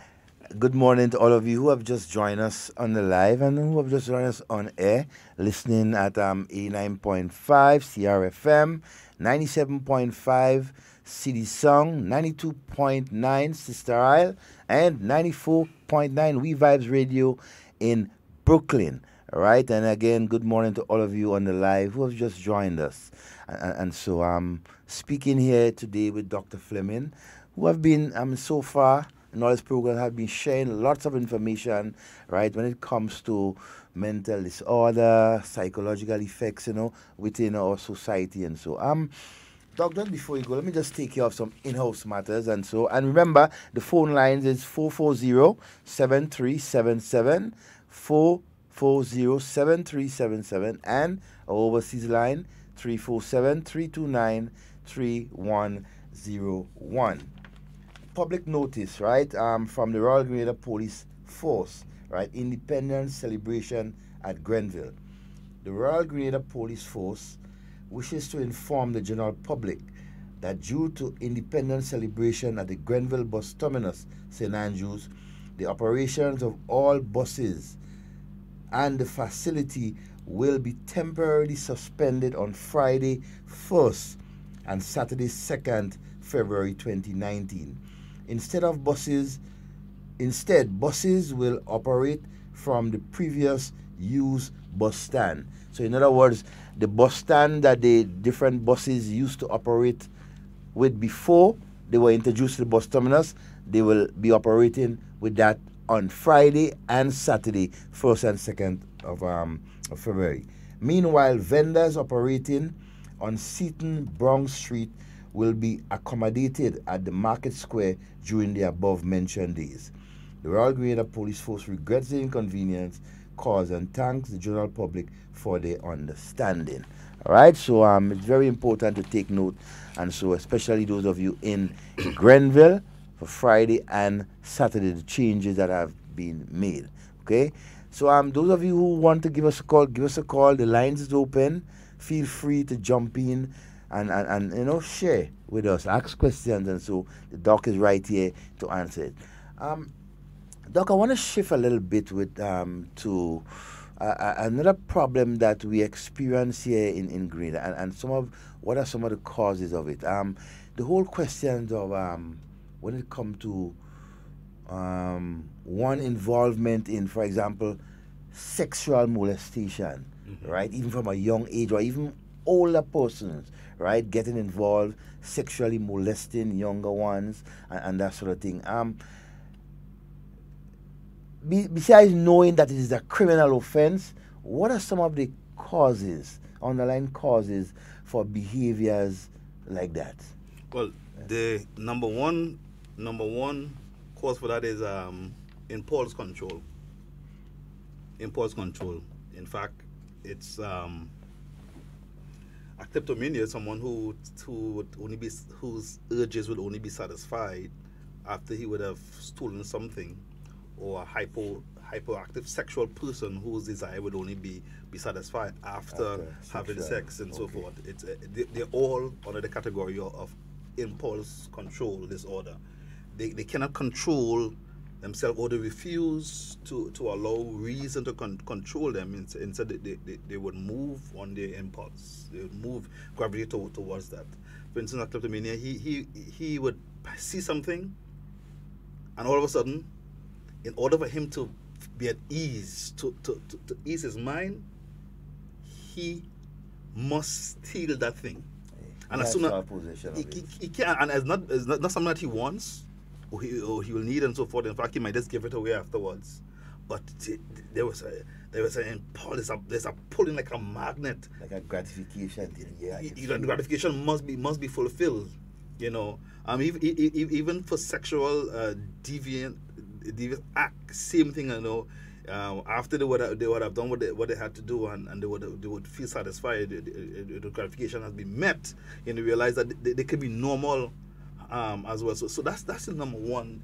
good morning to all of you who have just joined us on the live and who have just joined us on air, listening at 89.5 CRFM, 97.5 City Song, 92.9 Sister Isle, and 94.9 WeiVybz Radio in Brooklyn. All right, and again, good morning to all of you on the live who have just joined us. And so I'm speaking here today with Dr. Fleming, who have been so far in all this program have been sharing lots of information, right, when it comes to mental disorder, psychological effects, you know, within our society. And so Doc, just before you go, let me just take care of some in-house matters. And remember, the phone lines is 440-7377, 440-7377, and our overseas line 347-329-3101. Public notice, right, from the Royal Grenada Police Force, right, Independence Celebration at Grenville. The Royal Grenada Police Force wishes to inform the general public that due to Independence Celebration at the Grenville Bus Terminus, St. Andrews, the operations of all buses and the facility will be temporarily suspended on Friday 1st and Saturday 2nd February 2019. Instead, buses will operate from the previous used bus stand. So in other words, the bus stand that the different buses used to operate with before they were introduced to the bus terminus, they will be operating with that on Friday and Saturday, 1st and 2nd of February. Meanwhile, vendors operating on Seaton Bronx Street will be accommodated at the Market Square during the above-mentioned days. The Royal Grenada Police Force regrets the inconvenience caused and thanks the general public for their understanding. All right, so it's very important to take note, and so especially those of you in Grenville for Friday and Saturday, the changes that have been made. Okay, so those of you who want to give us a call, give us a call. The lines is open. Feel free to jump in and you know, share with us, ask questions, and so the doc is right here to answer it. Doc, I want to shift a little bit with to another problem that we experience here in Grenada, and what are some of the causes of it. The whole question of when it comes to one involvement in, for example, sexual molestation, right? Even from a young age, or even older persons, right? Getting involved, sexually molesting younger ones, and that sort of thing. besides knowing that it is a criminal offense, what are some of the causes, underlying causes for behaviors like that? Well, the number one cause for that is impulse control. Impulse control. In fact, it's a kleptomania is someone who would only be whose urges would only be satisfied after he would have stolen something, or a hyperactive sexual person whose desire would only be satisfied after having sex and so forth. It's they're all under the category of impulse control disorder. They cannot control themselves, or they refuse to allow reason to control them. Instead, they would move on their impulse. They would move, gravitate towards that. For instance, a kleptomania, he would see something, and all of a sudden, in order for him to be at ease, to ease his mind, he must steal that thing. And as soon as he can't, and it's not something that he wants, or he will need and so forth. In fact, he might just give it away afterwards. But there was an impulse. There's a pulling like a magnet, like a gratification thing. Yeah, the gratification must be fulfilled. You know, even for sexual deviant act, same thing. You know, after they would have done what they had to do, and they would feel satisfied. The gratification has been met, and they realize that they can be normal as well. So that's the number one.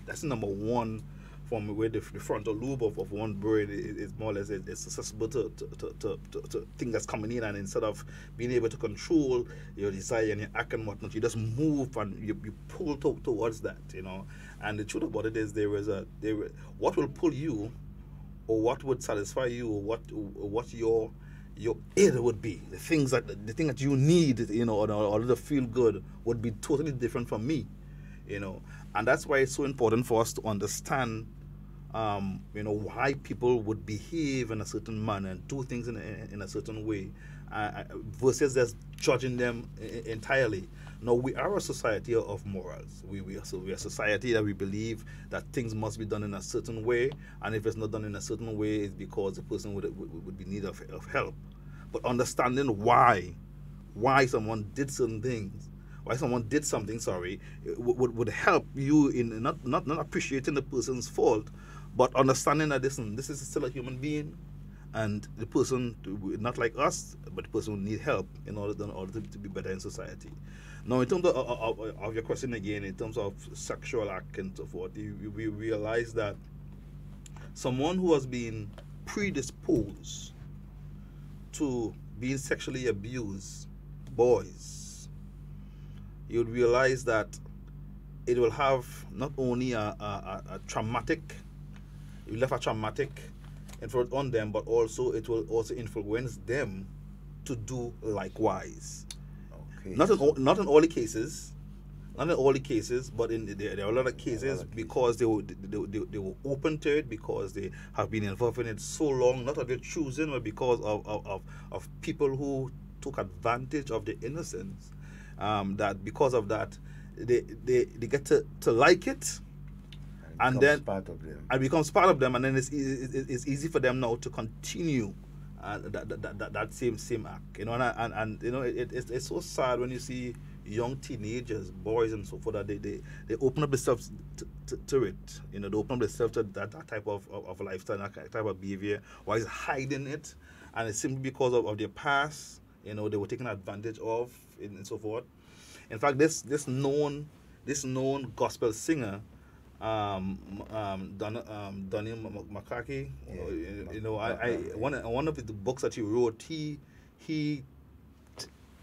That's the number one from where the frontal lobe of one brain is more or less it's susceptible to things that's coming in, and instead of being able to control your desire and your act and whatnot, you just move and you pull towards that, you know. And the truth about it is what will pull you, or what would satisfy you, or what your id would be, the thing that you need, you know, or to feel good would be totally different from me, you know. And that's why it's so important for us to understand you know, why people would behave in a certain manner and do things in a certain way, versus just judging them entirely. No, we are a society of morals. We are a society that we believe that things must be done in a certain way, and if it's not done in a certain way, it's because the person would be in need of help. But understanding why someone did certain things, why someone did something, would help you in not appreciating the person's fault, but understanding that this is still a human being, and the person, not like us, but the person will need help in order to be better in society. Now, in terms of your question again, in terms of sexual act and so forth, we realize that someone who has been predisposed to being sexually abused, boys, you would realize that it will have not only a traumatic, it will have a traumatic influence on them, but also it will also influence them to do likewise. Okay. Not in all the cases, but there are a lot of cases because they were open to it, because they have been involved in it so long, not of their choosing, but because of people who took advantage of the innocence. That because of that, they get to like it, and then becomes part of them, and then it's easy for them now to continue that same act, you know. And you know, it's so sad when you see young teenagers, boys and so forth, that they open up themselves to it, you know. They open up themselves to that type of lifestyle, that type of behavior, while it's hiding it, and it's simply because of their past, you know, they were taken advantage of and so forth. In fact, this known gospel singer, Donnie McCracky, you know, one of the books that he wrote, he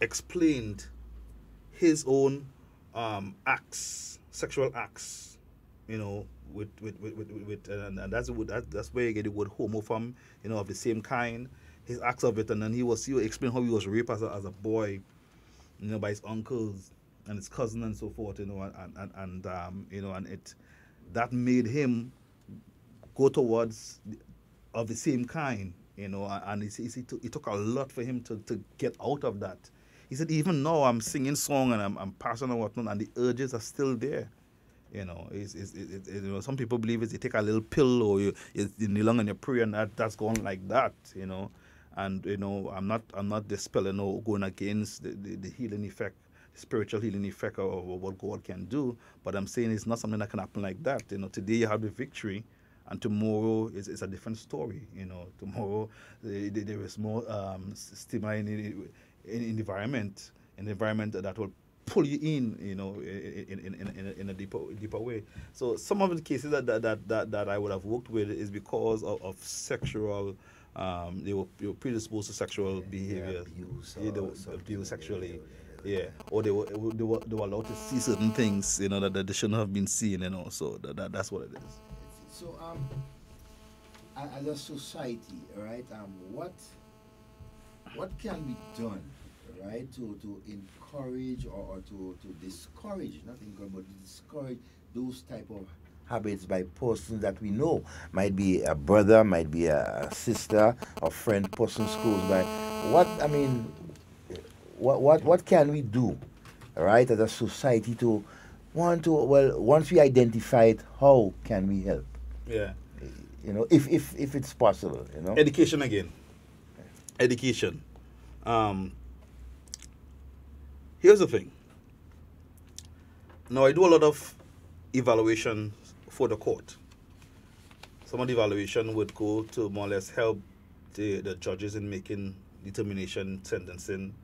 explained his own acts, sexual acts, you know, with and that's where you get the word homo from, you know, of the same kind, his acts of it. And then he explained how he was raped as a boy, you know, by his uncles and his cousin and so forth, you know, and you know, and that made him go towards of the same kind, you know, and it took a lot for him to get out of that. He said, even now I'm singing song and I'm passing and whatnot, and the urges are still there, You know, you know, some people believe it's you take a little pill or you kneel on your prayer and that's gone like that. You know, and you know, I'm not dispelling or going against the healing effect, the spiritual healing effect of what God can do. But I'm saying it's not something that can happen like that. You know, today you have the victory, and tomorrow is a different story. You know, tomorrow there is more stimuli in the environment, that will pull you in, you know, in a deeper way. So some of the cases that I would have worked with is because of sexual, they were predisposed to sexual behavior, they were abused sexually, or they were allowed to see certain things, you know, that they shouldn't have been seen, you know. So that's what it is. So, as a society, right? What can be done, right, to encourage or to discourage, not encourage, but to discourage those type of habits by persons that we know, might be a brother, might be a sister, a friend, person schools by. What can we do, right, as a society to once we identify it, how can we help? Yeah. You know, if it's possible, you know. Education again. Education. Here's the thing. Now, I do a lot of evaluation for the court. Some of the evaluation would go to more or less help the judges in making determination, sentencing.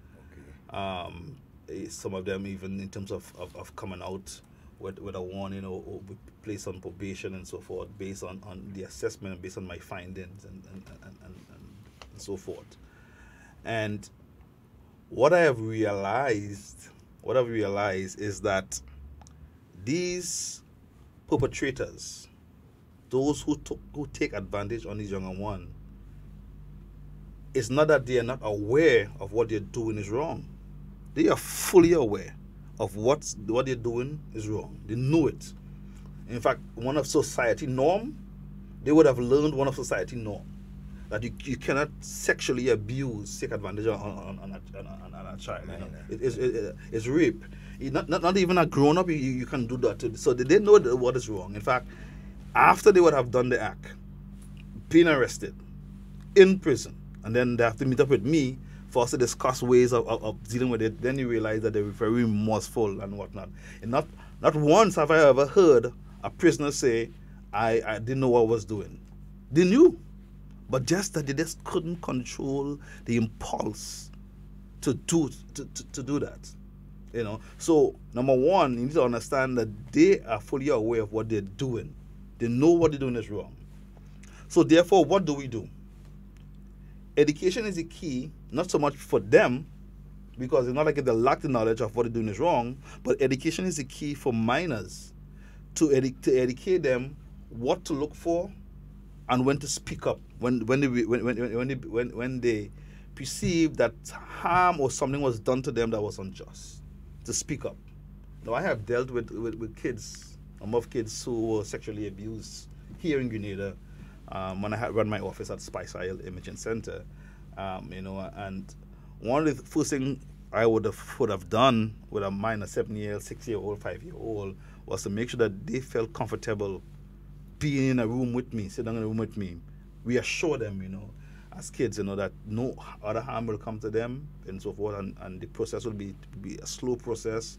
Some of them even in terms of coming out with a warning or placed on probation and so forth, based on the assessment, based on my findings and so forth. And what I have realized is that these perpetrators, those who take advantage on these younger ones, it's not that they are not aware of what they're doing is wrong. They are fully aware of what they're doing is wrong. They know it. In fact, one of society norm, they would have learned one of society norm, that you cannot sexually abuse, take advantage on a child. You know? It's rape. Not even a grown up, you can do that too. So they know what is wrong. In fact, after they would have done the act, being arrested, in prison, and then they have to meet up with me for us to discuss ways of dealing with it, then you realize that they were very remorseful and whatnot. And not once have I ever heard a prisoner say, I didn't know what I was doing. They knew, but just that they just couldn't control the impulse to do that. You know. So number one, you need to understand that they are fully aware of what they're doing. They know what they're doing is wrong. So therefore, what do we do? Education is the key, not so much for them, because it's not like they lack the knowledge of what they're doing is wrong, but education is the key for minors to educate them what to look for and when to speak up when they perceive that harm or something was done to them that was unjust, to speak up. Now, I have dealt with kids, of kids who were sexually abused here in Grenada. When I had run my office at Spice Isle Imaging Center, you know, and one of the first things I would have done with a minor 7-year-old, 6-year-old, 5-year-old was to make sure that they felt comfortable being in a room with me, sitting in a room with me, reassure them, you know, as kids, you know, that no other harm will come to them and so forth, and the process will be a slow process.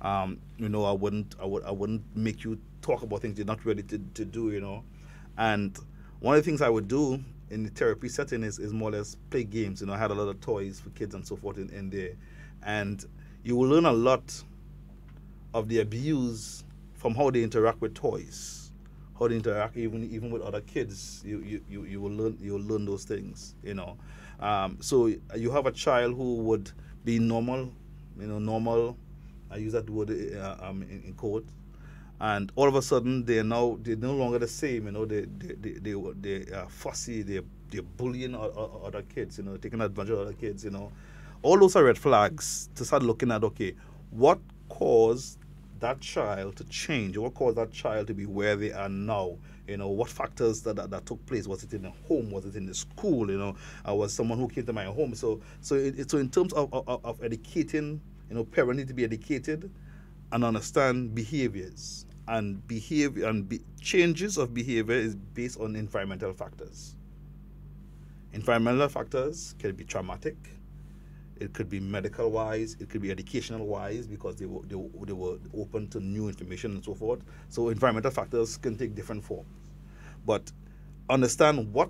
You know, I wouldn't make you talk about things you're not ready to do, you know. And one of the things I would do in the therapy setting is more or less play games. You know, I had a lot of toys for kids and so forth in there. And you will learn a lot of the abuse from how they interact with toys, how they interact even with other kids. You will learn those things, you know. So you have a child who would be normal, you know, normal. I use that word in quote. And all of a sudden, they're no longer the same. You know, they are fussy. They're bullying other kids. You know, taking advantage of other kids. You know, all those are red flags to start looking at. Okay, what caused that child to change? What caused that child to be where they are now? You know, what factors that took place? Was it in the home? Was it in the school? You know, was someone who came to my home? So in terms of educating, you know, parents need to be educated and understand behaviors and behavior and changes of behavior is based on environmental factors. Environmental factors can be traumatic. It could be medical wise. It could be educational wise because they were open to new information and so forth. So environmental factors can take different forms. But understand what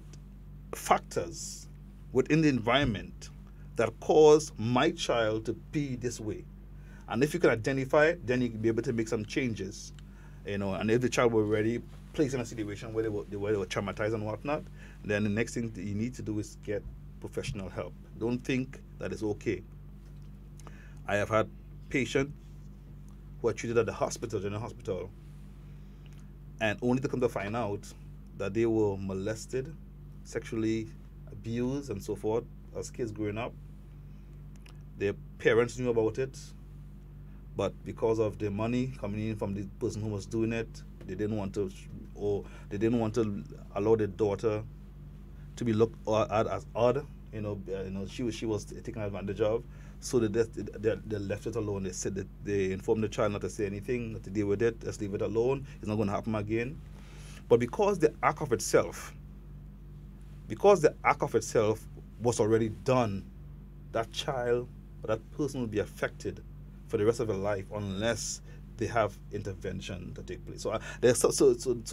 factors within the environment that cause my child to be this way. And if you can identify it, then you can be able to make some changes. And if the child were already placed in a situation where they were traumatized and whatnot, then the next thing that you need to do is get professional help. Don't think that it's okay. I have had patients who are treated at the hospital, general hospital, and only to come to find out that they were molested, sexually abused, and so forth as kids growing up. Their parents knew about it, but because of the money coming in from the person who was doing it, they didn't want to allow their daughter to be looked at as odd. She was taken advantage of. So they left it alone. They said that they informed the child not to say anything, not to deal with it. Just leave it alone. It's not going to happen again. But because the act of itself was already done, that child or that person will be affected for the rest of their life unless they have intervention to take place. So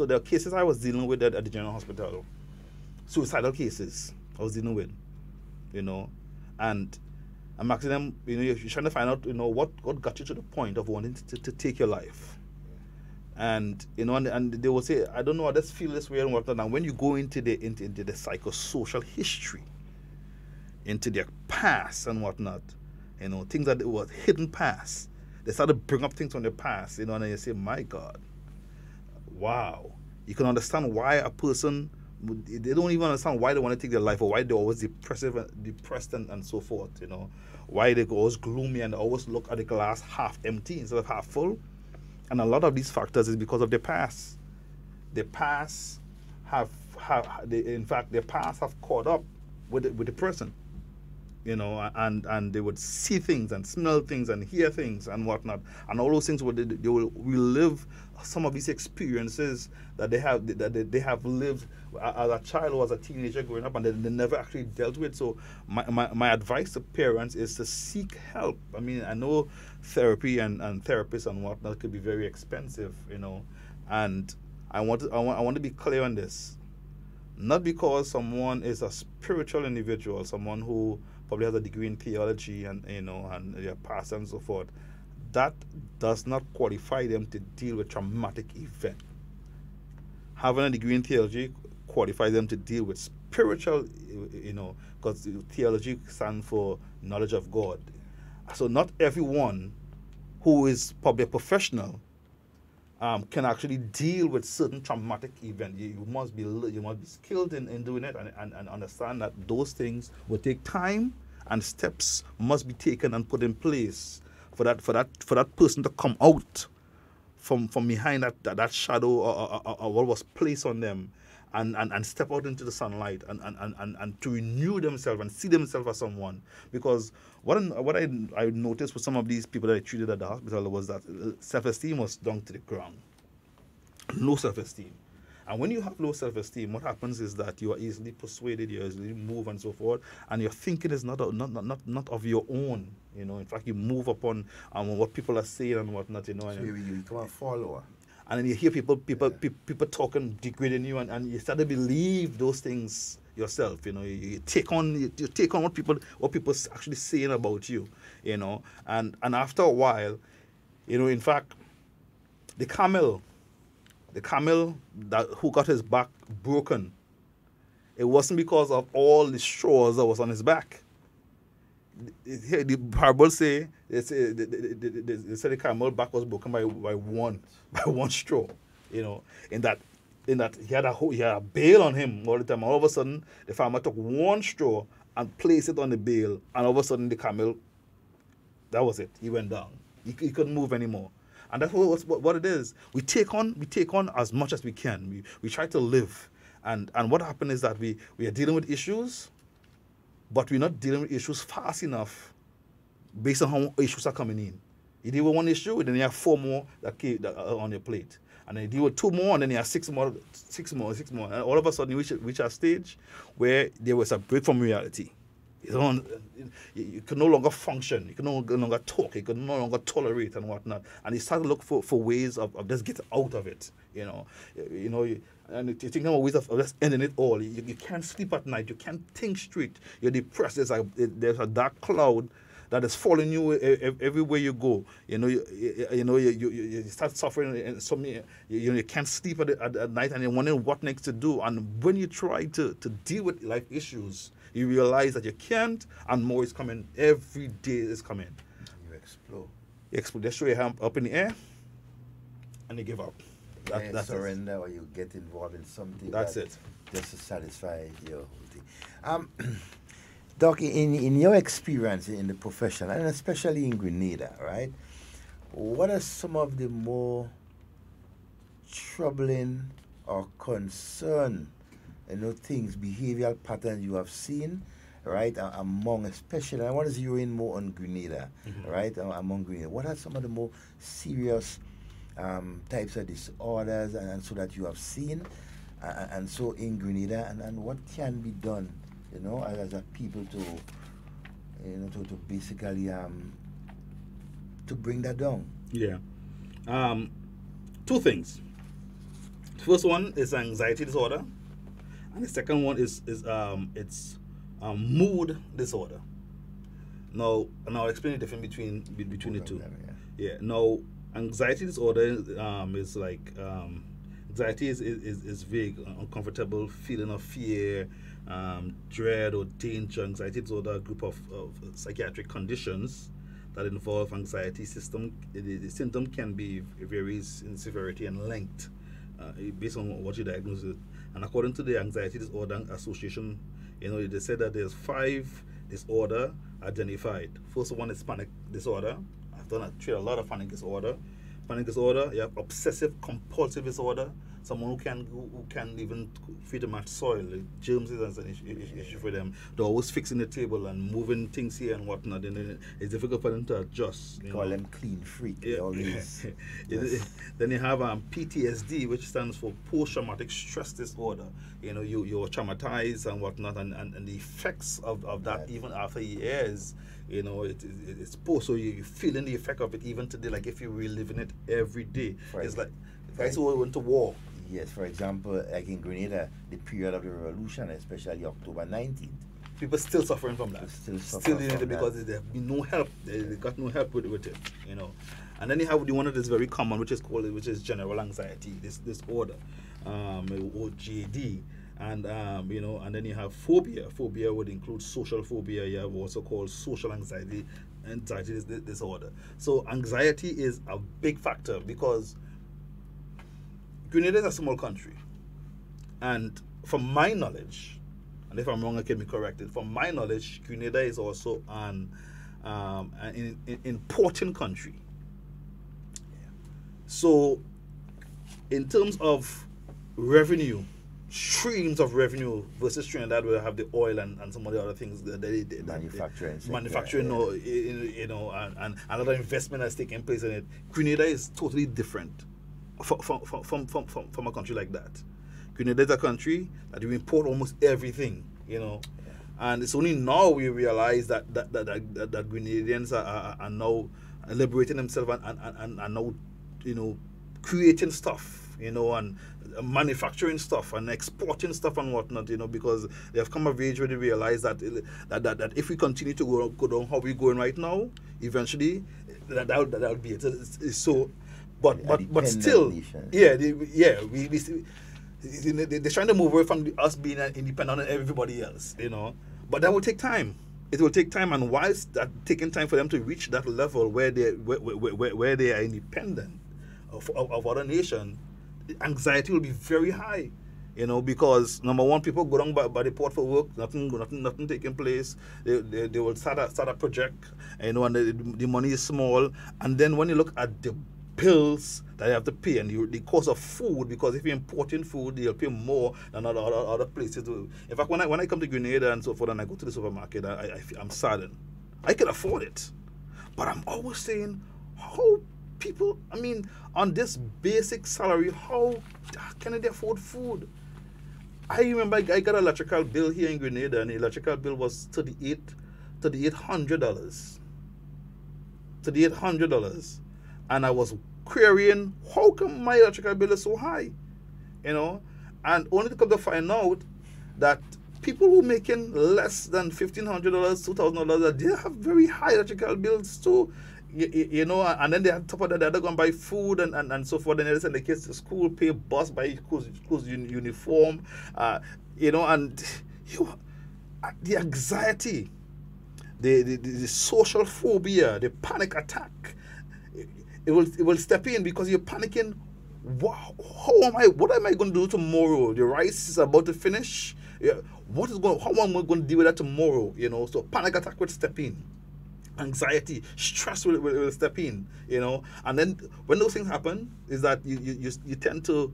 there are cases I was dealing with at the general hospital, suicidal cases I was dealing with, and I'm asking them, you're trying to find out, what got you to the point of wanting to take your life. And and they will say, I don't know, I just feel this way and whatnot. And when you go into the psychosocial history, into their past and whatnot, things that was hidden past, they start to bring up things from their past, and you say, my God, wow. You can understand why a person, they don't even understand why they want to take their life, or why they're always depressed and so forth, why they're always gloomy and their look at the glass half empty instead of half full. And a lot of these factors is because of their past. Their past their past have caught up with the person, and they would see things and smell things and hear things and whatnot, and all those things they will relive some of these experiences that they have lived as a child or as a teenager growing up, and they never actually dealt with. So my advice to parents is to seek help. I mean, I know therapy and therapists and whatnot could be very expensive, and I want to be clear on this. Not because someone is a spiritual individual, someone who probably has a degree in theology and their past and so forth, that does not qualify them to deal with traumatic event. Having a degree in theology qualifies them to deal with spiritual, because theology stands for knowledge of God. So not everyone who is probably a professional can actually deal with certain traumatic event. You must be skilled in doing it and understand that those things will take time, and steps must be taken and put in place for that person to come out from behind that shadow or what was placed on them, and step out into the sunlight and to renew themselves and see themselves as someone. Because what I noticed with some of these people that I treated at the hospital was that self-esteem was down to the ground. Low self-esteem. And when you have low self-esteem, what happens is that you are easily persuaded, you easily move and so forth, and your thinking is not of your own. In fact, you move upon what people are saying and whatnot. So you become a follower. And then you hear people talking, degrading you, and you start to believe those things yourself. You take on what people actually saying about you. And after a while, in fact, the camel who got his back broken, it wasn't because of all the straws that was on his back. The parable say they say the camel back was broken by one straw, in that he had a bale on him all the time. All of a sudden, the farmer took one straw and placed it on the bale, and all of a sudden the camel, that was it. He went down. He couldn't move anymore. And that's what it is. We take on as much as we can. We try to live. And what happened is that we are dealing with issues, but we're not dealing with issues fast enough based on how issues are coming in. You deal with one issue, then you have four more that are on your plate. and then you deal with 2 more, and then you have 6 more, and all of a sudden you reach a stage where there was a break from reality. You can no longer function, you can no longer talk, you can no longer tolerate and whatnot, and you start to look for ways of just getting out of it, and you think of ways of just ending it all. You can't sleep at night, you can't think straight, you're depressed. There's a dark cloud that is following you everywhere you go. You start suffering insomnia. You can't sleep at night, and you're wondering what next to do. And when you try to deal with life issues, you realize that you can't, and more is coming. Every day is coming. You explode. You explode. Just throw your hand up in the air, and you give up. That's surrender, or you get involved in something. That's it. Just to satisfy your thing. Doc, in your experience in the profession, and especially in Grenada, right? What are some of the more troubling or concern, things, behavioral patterns you have seen, right, among, especially, I want to zero in more on Grenada, right, among Grenada. What are some of the more serious types of disorders and so that you have seen, and so in Grenada, and what can be done, as a people to basically to bring that down? Yeah. 2 things. First one is anxiety disorder, and the second one is mood disorder. Now I'll explain the difference between the two. Yeah. Now, anxiety disorder is like anxiety is vague, uncomfortable feeling of fear, dread or danger. Anxiety disorder, a group of psychiatric conditions that involve anxiety system. The symptom can be varies in severity and length based on what you diagnose it. And according to the Anxiety Disorder Association, they said that there's 5 disorder identified. First one is panic disorder. I've treated a lot of panic disorder. Panic disorder, you have obsessive compulsive disorder. Someone who can even feed them at soil. Germs is an issue for them. They're always fixing the table and moving things here and whatnot. And it's difficult for them to adjust. Call them clean freak. Yeah. Always. Then you have PTSD, which stands for post-traumatic stress disorder. You're traumatized and whatnot, and the effects of that, even after years, it's post. So you're feeling the effect of it even today, like if you're reliving it every day. It's like if I went to war. Yes, for example, like in Grenada, the period of the revolution, especially October 19th. People still suffering from that. Still in it because there have been no help. They got no help with it, And then you have the one that is very common, which is general anxiety, this disorder, or GAD. And and then you have phobia. Phobia would include social phobia. You have also called social anxiety disorder. So anxiety is a big factor because Grenada is a small country, and from my knowledge, and if I'm wrong, I can be corrected. From my knowledge, Grenada is also an important country. So, in terms of revenue, streams of revenue versus Trinidad, where have the oil and some of the other things that manufacturing, and another investment that's taking place in it. Grenada is totally different from a country like that. Grenada is a country that you import almost everything, and it's only now we realize that Grenadians are now liberating themselves and now creating stuff, and manufacturing stuff and exporting stuff and whatnot, because they have come of age where they realize that if we continue to go down how we're going right now, eventually that'll be it. So, but still, nation. They're trying to move away from us being independent on everybody else, But that will take time. It will take time, and whilst that taking time for them to reach that level where they are independent of other nation, anxiety will be very high, because number one, people go down by the port for work, nothing taking place. They will start a project, and the money is small, and then when you look at the bills that you have to pay and the cost of food, because if you're importing food, you'll pay more than other places. In fact, when I come to Grenada and so forth, and I go to the supermarket, I'm saddened. I can afford it, but I'm always saying, how people, I mean, on this basic salary, how can they afford food? I remember I got an electrical bill here in Grenada, and the electrical bill was $3,800. $3,800. And I was querying, how come my electrical bill is so high? You know? And only to come to find out that people who making less than $1,500, $2,000, they have very high electrical bills too. You know, and then they have top of that, they're going to buy food and so forth. And they send the kids to school, pay bus, buy school's uniform, you know, and the anxiety, the social phobia, the panic attack, it will step in because you're panicking. Wow, what am I going to do tomorrow? The rice is about to finish. Yeah, how am I going to deal with that tomorrow? You know, so panic attack will step in. Anxiety, stress will step in, you know, and then when those things happen, is that you tend to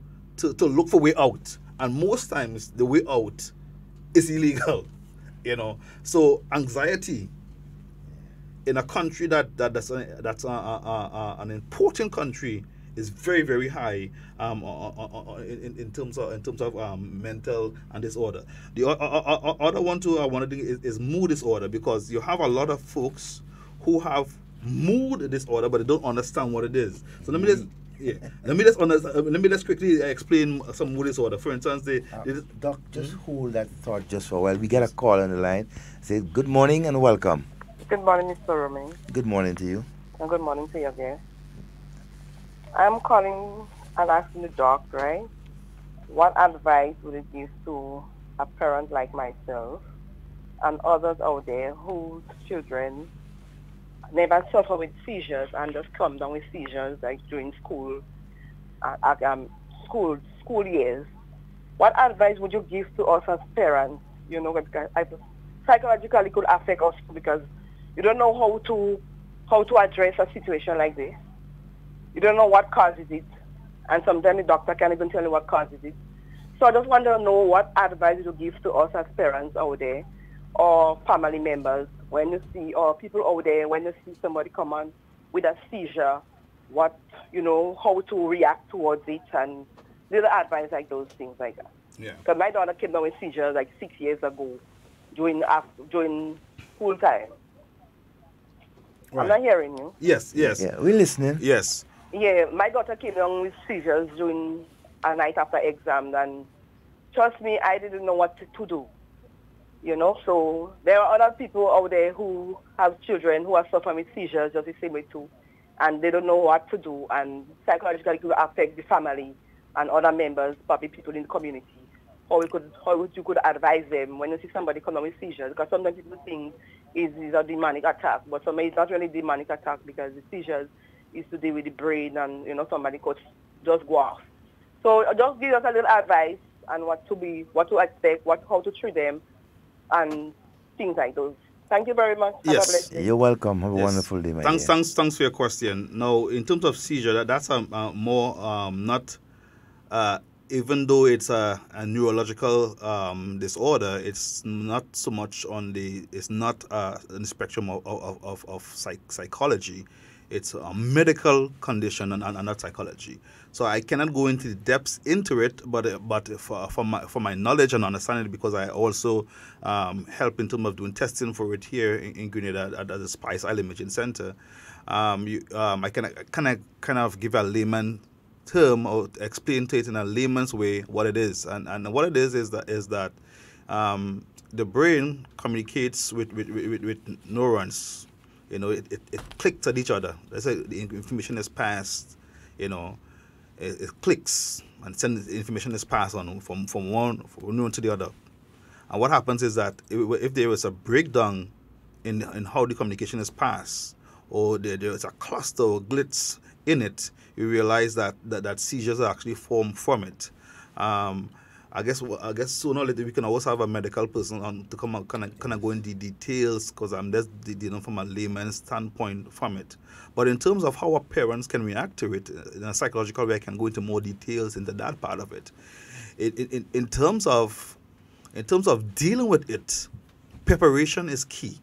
look for way out, and most times the way out is illegal, you know. So anxiety in a country that's an important country is very, very high in terms of mental and disorder. The other one too I want to do is mood disorder, because you have a lot of folks who have mood disorder but they don't understand what it is. So let me just quickly explain some mood disorder. For instance, Doc, just hold that thought just for a while. We get a call on the line. Say good morning and welcome. Good morning, Mr. Romain. Good morning to you. And good morning to you guest. I'm calling and asking the doc, right? What advice would it give to a parent like myself and others out there whose children never suffer with seizures and just come down with seizures like during school years? What advice would you give to us as parents? You know, because psychologically could affect us because you don't know how to address a situation like this. You don't know what causes it, and sometimes the doctor can't even tell you what causes it. So I just want to know what advice you give to us as parents out there or family members when you see, or people out there when you see somebody come on with a seizure, what, you know, how to react towards it, and little advice like those things like that. Yeah. Because my daughter came down with seizures like 6 years ago during school time. Right. I'm not hearing you. Yes. Yeah, we're listening. Yes. Yeah, my daughter came down with seizures during a night after exam, and trust me, I didn't know what to do. You know, so there are other people out there who have children who are suffering with seizures just the same way too, and they don't know what to do, and psychologically it will affect the family and other members, probably people in the community. How you could advise them when you see somebody come down with seizures, because sometimes people think it's a demonic attack, but sometimes it's not really demonic attack because the seizures is to do with the brain, and you know somebody could just go off. So just give us a little advice on what to expect, how to treat them, and things like those. Thank you very much. Have a blessed day. You're welcome. Have a wonderful day, my dear. Thanks for your question. Now, in terms of seizure, that's more not. Even though it's a neurological disorder, it's not so much on the. It's not in the spectrum of psychology. It's a medical condition and not psychology. So I cannot go into the depths into it, but for my knowledge and understanding, because I also help in terms of doing testing for it here in Grenada at the Spice Island Imaging Center. I can kind of give a layman term or explain to it in a layman's way what it is, and what it is that the brain communicates with neurons. You know, it clicks at each other. Let's say the information is passed, you know, it clicks and sends the information is passed on from one neuron to the other. And what happens is that if there is a breakdown in how the communication is passed, or there is a cluster or glitch in it, you realize that seizures are actually formed from it. I guess sooner or later we can always have a medical person on to come and kind of go into the details, because I'm just dealing from a layman's standpoint from it. But in terms of how our parents can react to it in a psychological way, I can go into more details into that part of it. In terms of dealing with it, preparation is key.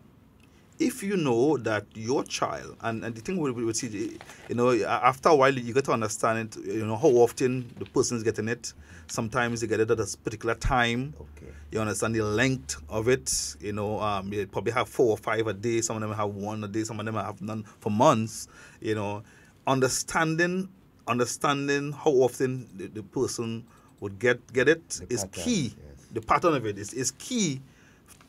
if you know that your child, and the thing with CJ, after a while you get to understand it, how often the person is getting it. Sometimes they get it at a particular time. Okay. You understand the length of it. They probably have 4 or 5 a day. Some of them have 1 a day. Some of them have none for months. Understanding how often the person would get it is key. Yes. The pattern of it is key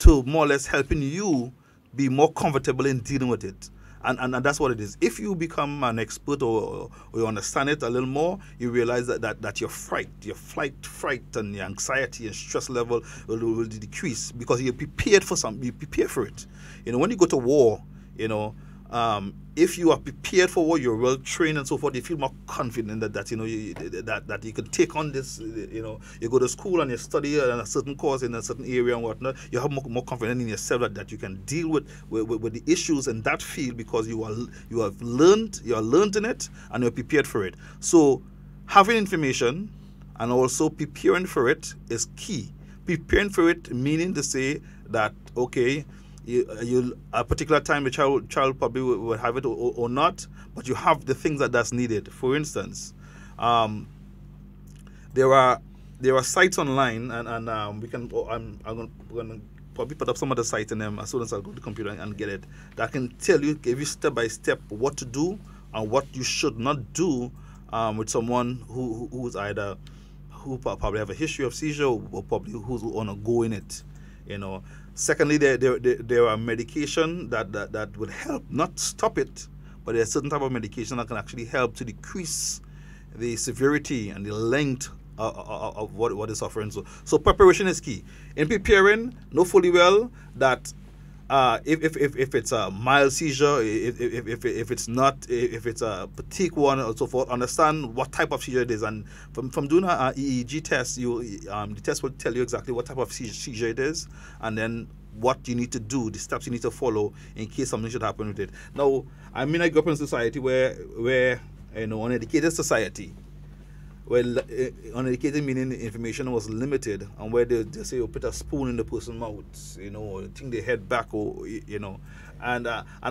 to more or less helping you be more comfortable in dealing with it. And that's what it is. If you become an expert or you understand it a little more, you realize that your fright and your anxiety and stress level will decrease because you're prepared for something. You prepare for it. When you go to war, if you are prepared for war, you're well trained and so forth, you feel more confident that you can take on this. You go to school and you study a certain course in a certain area and whatnot. You have more confidence in yourself that you can deal with the issues in that field because you are learned in it and you're prepared for it. So having information and also preparing for it is key. Preparing for it meaning to say that okay, you a particular time the child probably will have it or not, but you have the things that's needed. For instance, there are sites online, and we can. I'm going to probably put up some of the sites in them as soon as I go to the computer and get it. That can tell you, give you step by step what to do and what you should not do with someone who's either who probably have a history of seizure or probably who's on a go in it. Secondly, there are medication that would help, not stop it, but there are certain type of medication that can actually help to decrease the severity and the length of what is suffering. So preparation is key. In preparing, know fully well that if it's a mild seizure, if it's a fatigue one or so forth, understand what type of seizure it is. And from doing an EEG test, the test will tell you exactly what type of seizure it is, and then what you need to do, the steps you need to follow in case something should happen with it. Now, I grew up in a society where an educated society. Well, uneducated meaning information was limited, and where they say, put a spoon in the person's mouth, or think their head back, or and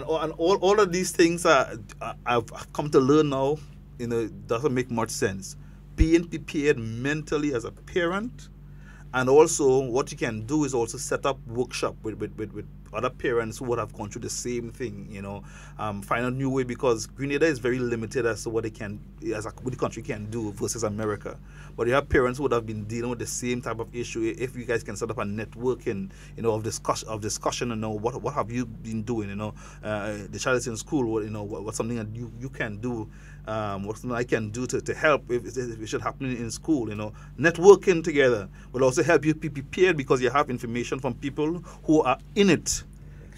all of these things I've come to learn now, doesn't make much sense. Being prepared mentally as a parent, and also what you can do is also set up workshop with other parents who would have gone through the same thing, find a new way, because Grenada is very limited as to what what the country can do versus America. But you have parents who would have been dealing with the same type of issue. If you guys can set up a networking, of discussion, what have you been doing, the child is in school, what's something that you can do, what's something I can do to help if it should happen in school, networking together will also help you be prepared because you have information from people who are in it.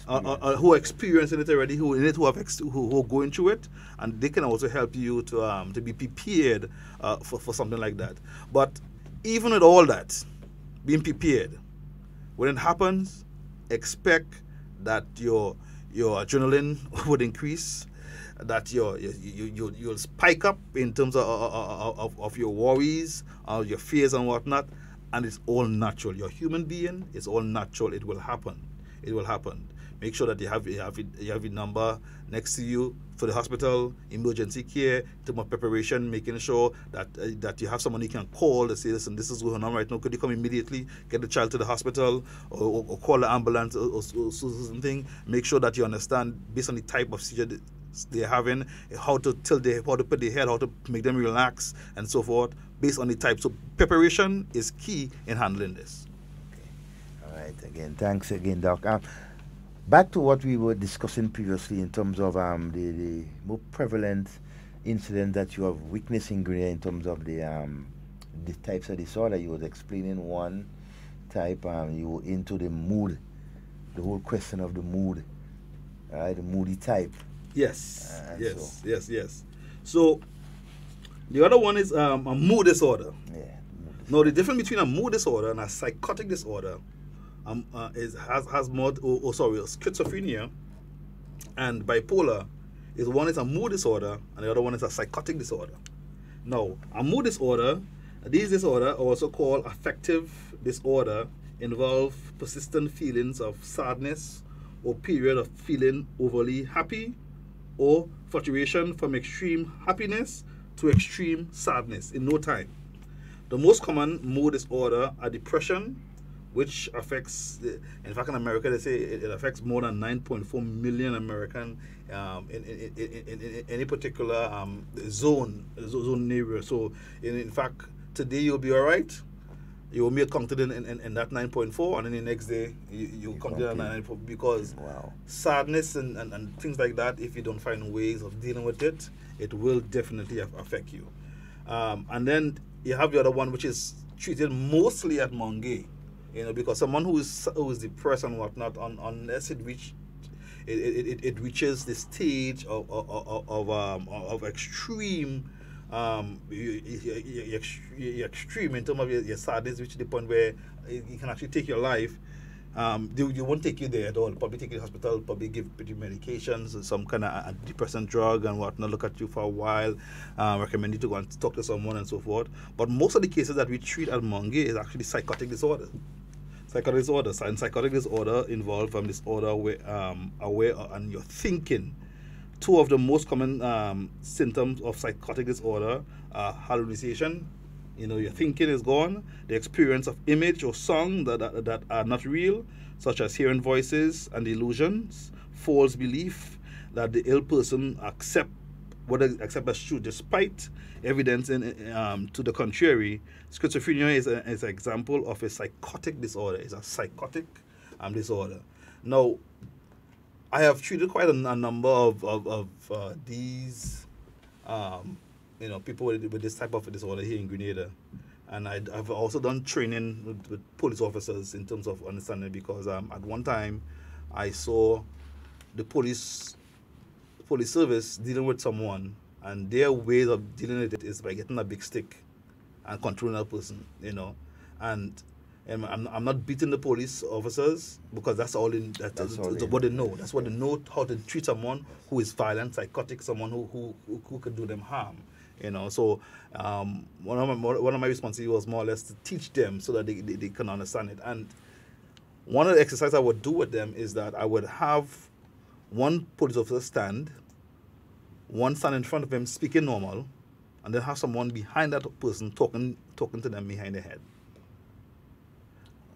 Who are experiencing it already, who are going through it, and they can also help you to be prepared for something like that. But even with all that, being prepared, when it happens, expect that your adrenaline would increase, that you'll spike up in terms of your worries, your fears and whatnot, and it's all natural. You're a human being. It's all natural. It will happen. It will happen. Make sure that you have your number next to you for the hospital, emergency care, in terms of preparation, making sure that you have someone you can call to say, listen, this is going on right now. Could you come immediately, get the child to the hospital, or call the ambulance or something? Make sure that you understand, based on the type of seizure they're having, how to put their head, how to make them relax, and so forth, based on the type. So preparation is key in handling this. Okay. All right. Again, thanks again, Doc. Back to what we were discussing previously in terms of the more prevalent incident that you have witnessed in Grenada in terms of the types of disorder. You was explaining one type. You were into the mood, the whole question of the mood, the moody type. Yes, yes. So the other one is a mood disorder. Yeah. Mood disorder. Now the difference between a mood disorder and a psychotic disorder has more, schizophrenia and bipolar. One is a mood disorder and the other one is a psychotic disorder. Now, a mood disorder, these disorders, also called affective disorder, involve persistent feelings of sadness or period of feeling overly happy, or fluctuation from extreme happiness to extreme sadness in no time. The most common mood disorder are depression, which affects, in fact, in America, they say it affects more than 9.4 million American in any particular zone area. So, in fact, today you'll be all right. You will be counted in that 9.4, and then the next day you come to that 9.4, because sadness and things like that, if you don't find ways of dealing with it, it will definitely affect you. And then you have the other one, which is treated mostly at Monge, because someone who is depressed and whatnot, unless it reaches the stage of extreme. You're extreme in terms of your sadness, which is the point where it can actually take your life. You won't take you there at all. Probably take you to the hospital, probably give you medications, some kind of antidepressant drug and whatnot, look at you for a while, recommend you to go and talk to someone and so forth. But most of the cases that we treat at Monge is actually psychotic disorders. Psychotic disorders. And psychotic disorder involve disorder where aware and your thinking. Two of the most common symptoms of psychotic disorder are hallucination. Your thinking is gone. The experience of image or song that are not real, such as hearing voices and illusions. False belief that the ill person accept as true, despite evidence to the contrary. Schizophrenia is an example of a psychotic disorder. It's a psychotic disorder. Now, I have treated quite a number of these, people with this type of disorder here in Grenada, and I've also done training with police officers in terms of understanding, because at one time I saw the police service dealing with someone, and their ways of dealing with it is by getting a big stick and controlling a person, and I'm not beating the police officers, because that's all that's what they know. That's what they know, how to treat someone who is violent, psychotic, someone who could do them harm. So one of my responsibilities was more or less to teach them so that they can understand it. And one of the exercises I would do with them is that I would have one police officer stand in front of him speaking normal, and then have someone behind that person talking to them behind their head.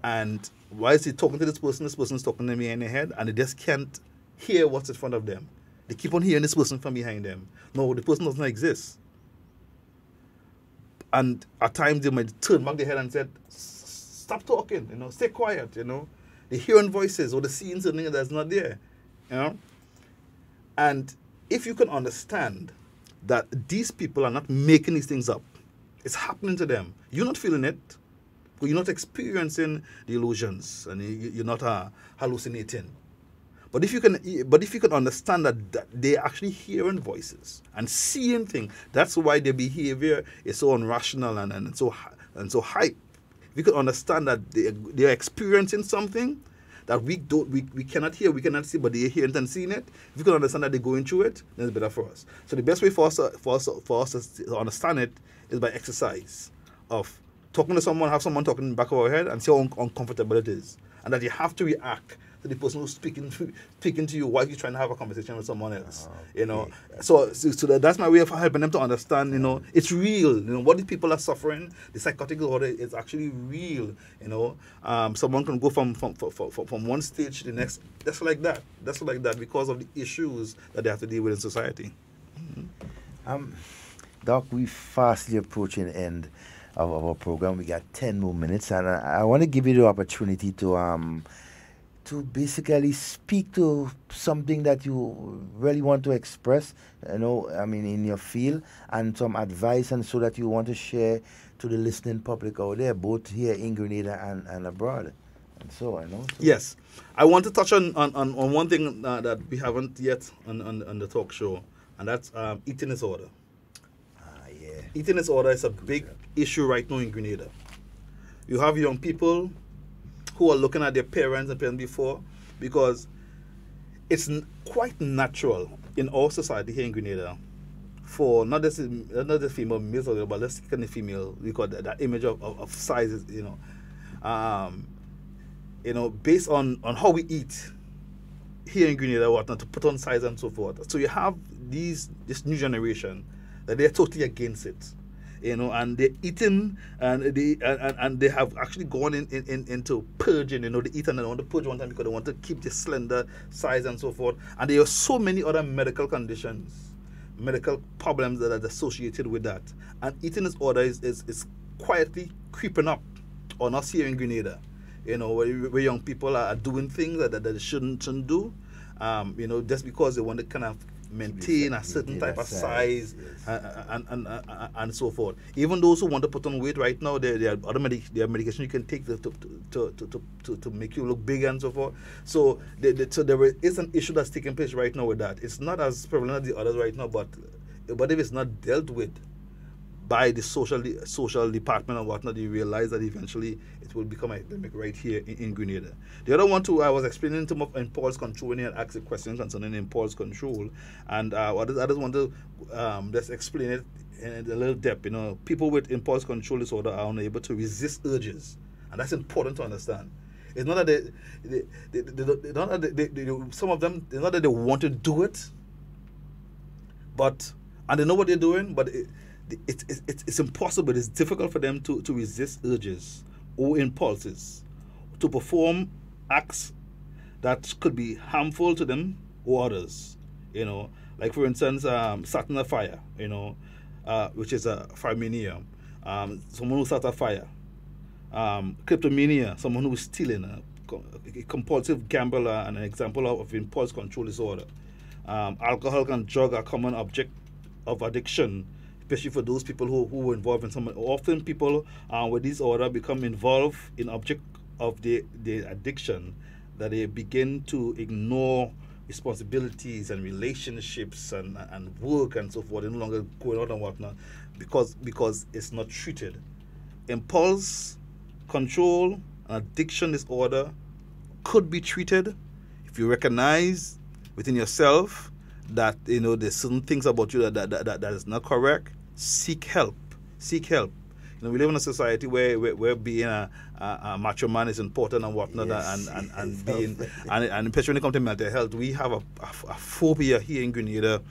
And why is he talking to this person? This person's talking to them behind their head, and they just can't hear what's in front of them. They keep on hearing this person from behind them. No, the person doesn't exist. And at times they might turn back their head and say, stop talking, stay quiet, They're hearing voices, or they're seeing something that's not there, And if you can understand that these people are not making these things up, it's happening to them. You're not feeling it. You're not experiencing the illusions, and you're not hallucinating. But if you can understand that they're actually hearing voices and seeing things, that's why their behavior is so irrational and so hype. If you can understand that they're experiencing something that we cannot hear, we cannot see, but they're hearing and seeing it. If you can understand that they're going through it, then it's better for us. So the best way for us to understand it is by exercise of talking to someone, have someone talking in the back of our head, and see how uncomfortable it is, and that you have to react to the person who's speaking to you while you're trying to have a conversation with someone else. So that's my way of helping them to understand. It's real. What these people are suffering, the psychotic disorder, is actually real. Someone can go from one stage to the next, just like that, because of the issues that they have to deal with in society. Doc, we're fastly approaching the end of our program. We got 10 more minutes, and I want to give you the opportunity to basically speak to something that you really want to express, in your field, and some advice, and so that you want to share to the listening public out there, both here in Grenada and abroad, and so on. So. Yes, I want to touch on one thing that we haven't yet on the talk show, and that's eating disorder. Eating disorder is a big issue right now in Grenada. You have young people who are looking at their parents and parents before, because it's quite natural in our society here in Grenada for not just female males, but let's take the female, because that image of sizes, based on how we eat, here in Grenada, whatnot, to put on size and so forth. So you have this new generation that they're totally against it, and they're eating, and they have actually gone into purging. They eat and they want to purge one time because they want to keep the slender size and so forth. And there are so many other medical conditions, medical problems that are associated with that. And eating disorder is quietly creeping up on us here in Grenada. Where young people are doing things that they shouldn't do, just because they want to kind of maintain a certain type of size, and so forth. Even those who want to put on weight right now, there are other medication you can take to make you look big and so forth. So there is an issue that's taking place right now with that. It's not as prevalent as the others right now, but if it's not dealt with by the social department and whatnot, you realize that eventually it will become an epidemic right here in Grenada. The other one too, I was explaining in terms of impulse control when you had asked a question concerning impulse control, and I just want to just explain it in a little depth. People with impulse control disorder are unable to resist urges, and that's important to understand. It's not that some of them, it's not that they want to do it, and they know what they're doing, but it's impossible. It's difficult for them to resist urges or impulses to perform acts that could be harmful to them or others. Like for instance, starting a fire. Which is a pyromania. Someone who starts a fire. Kleptomania, someone who is stealing. A compulsive gambler, and an example of impulse control disorder. Alcohol and drug are common object of addiction, especially for those people who are involved in some. Often people with this disorder become involved in object of the addiction, that they begin to ignore responsibilities and relationships and work and so forth. They're no longer going out and whatnot because it's not treated. Impulse control and addiction disorder could be treated if you recognize within yourself that there's certain things about you that is not correct. Seek help. We live in a society where being a macho man is important and whatnot. Yes. and being and especially when it comes to mental health, we have a phobia here in Grenada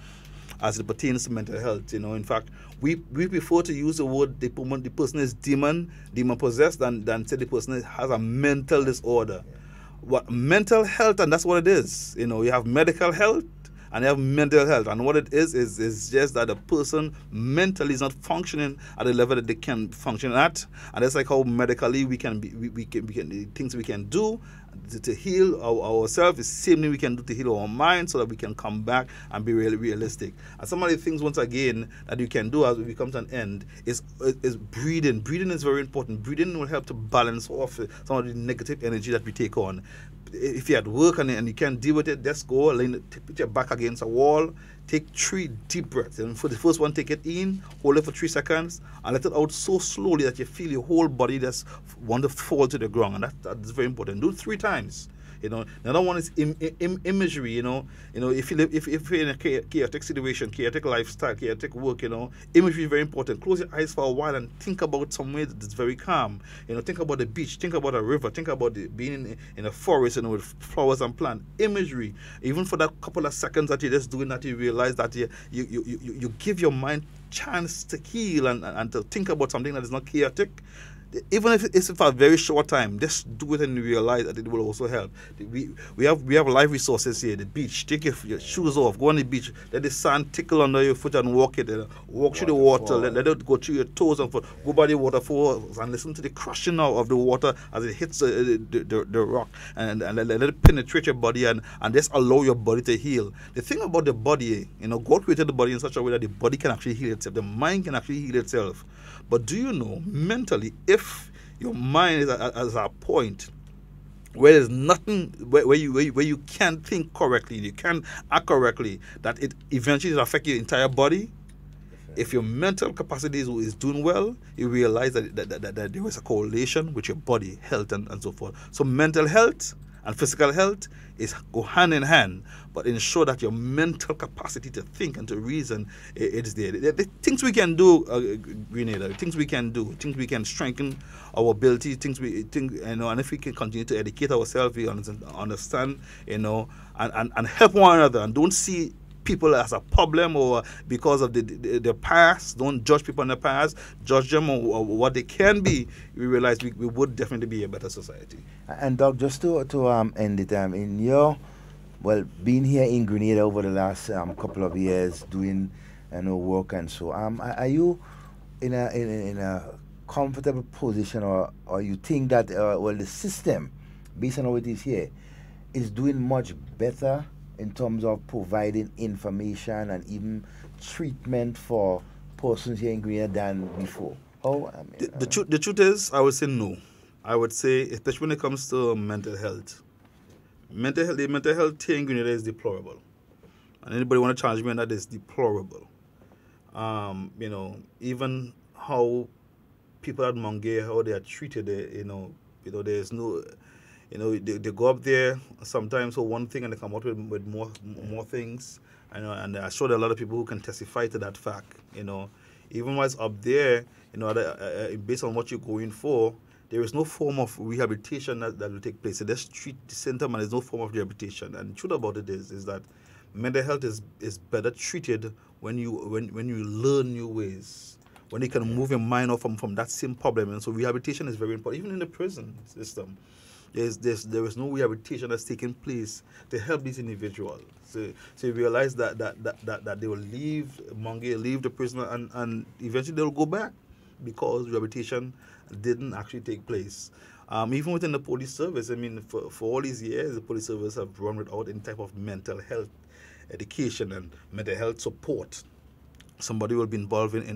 as it pertains to mental health. In fact, we prefer to use the word the person is demon possessed than say the person has a mental disorder. Yeah. What mental health, and that's what it is. You have medical health and you have mental health, and what it is just that a person mentally is not functioning at the level that they can function at, and that's like how medically we can the things we can do to heal ourselves is the same thing we can do to heal our mind, so that we can come back and be really realistic. And some of the things, once again, that you can do as we come to an end is breathing. Breathing is very important. Breathing will help to balance off some of the negative energy that we take on. If you're at work and you can't deal with it, just go, put your back against a wall, take 3 deep breaths. And for the first one, take it in, hold it for 3 seconds, and let it out so slowly that you feel your whole body just want to fall to the ground. And that's very important. Do it 3 times. The other one is imagery. If you're in a chaotic situation, chaotic lifestyle, chaotic work, imagery is very important. Close your eyes for a while and think about somewhere that's very calm. Think about the beach, think about a river, think about being in a forest, with flowers and plants. Imagery, even for that couple of seconds that you're just doing that, you realize that you give your mind chance to heal and to think about something that is not chaotic. Even if it's for a very short time, just do it and realize that it will also help. We have life resources here. The beach, take your shoes off, go on the beach, let the sand tickle under your foot and walk it. Walk through the water, let it go through your toes and foot. Go by the waterfalls and listen to the crashing out of the water as it hits the rock, and let it penetrate your body and just allow your body to heal. The thing about the body, God created the body in such a way that the body can actually heal itself. The mind can actually heal itself. But do you know, mentally, if your mind is at a point where there's nothing, where you can't think correctly, you can't act correctly, that it eventually will affect your entire body. If your mental capacity is doing well, you realize that there is a correlation with your body health and so forth. So mental health And physical health is go hand in hand, but ensure that your mental capacity to think and to reason is there. The things we can do, Grenada, things we can do, things we can strengthen our ability, and if we can continue to educate ourselves, we understand, and help one another, and don't see people as a problem or because of the past. Don't judge people in the past. Judge them or what they can be. We realize we would definitely be a better society. And Doc, just to end it, in your being here in Grenada over the last couple of years, doing work and so, are you in a comfortable position, or you think that the system, based on how it is here, is doing much better in terms of providing information and even treatment for persons here in Grenada than before? The truth is, I would say no. I would say, especially when it comes to mental health. The mental health here in Grenada is deplorable. And anybody want to challenge me on that is deplorable. Even how people at Monge, how they are treated, there's no... they go up there sometimes for one thing and they come out with more things. And I'm sure there are a lot of people who can testify to that fact. Even while it's up there, based on what you're going for, there is no form of rehabilitation that will take place. So just treat the symptom and there's no form of rehabilitation. And the truth about it is that mental health is better treated when you learn new ways, when you can move your mind off from that same problem. And so rehabilitation is very important, even in the prison system. There is no rehabilitation that's taking place to help these individuals. So you realize that they will leave Monge, leave the prison, and eventually they'll go back because rehabilitation didn't actually take place. Even within the police service, for all these years, the police service have run without any type of mental health education and mental health support. Somebody will be involved in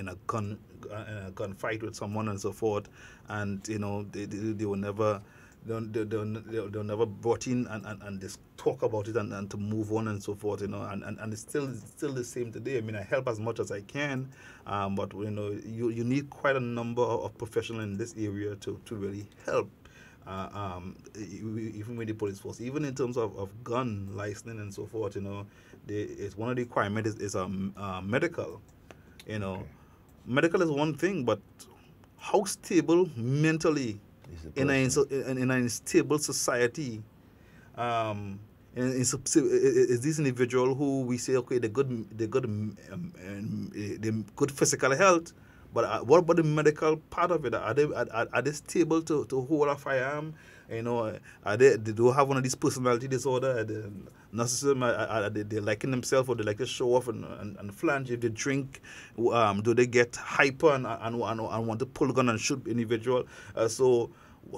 a gunfight with someone and so forth, and they will never they'll never brought in and just talk about it and to move on and so forth, and it's still the same today. I help as much as I can, but you need quite a number of professionals in this area to really help. Even with the police force, even in terms of gun licensing and so forth, it's one of the requirements is medical. Medical is one thing, but how stable mentally in a stable society is this individual who we say, okay, they're good physical health, but what about the medical part of it? Are they stable to hold a firearm? Do they have one of these personality disorder? Are they liking themselves, or they like to show off and flange? If they drink, do they get hyper and want to pull a gun and shoot individual? So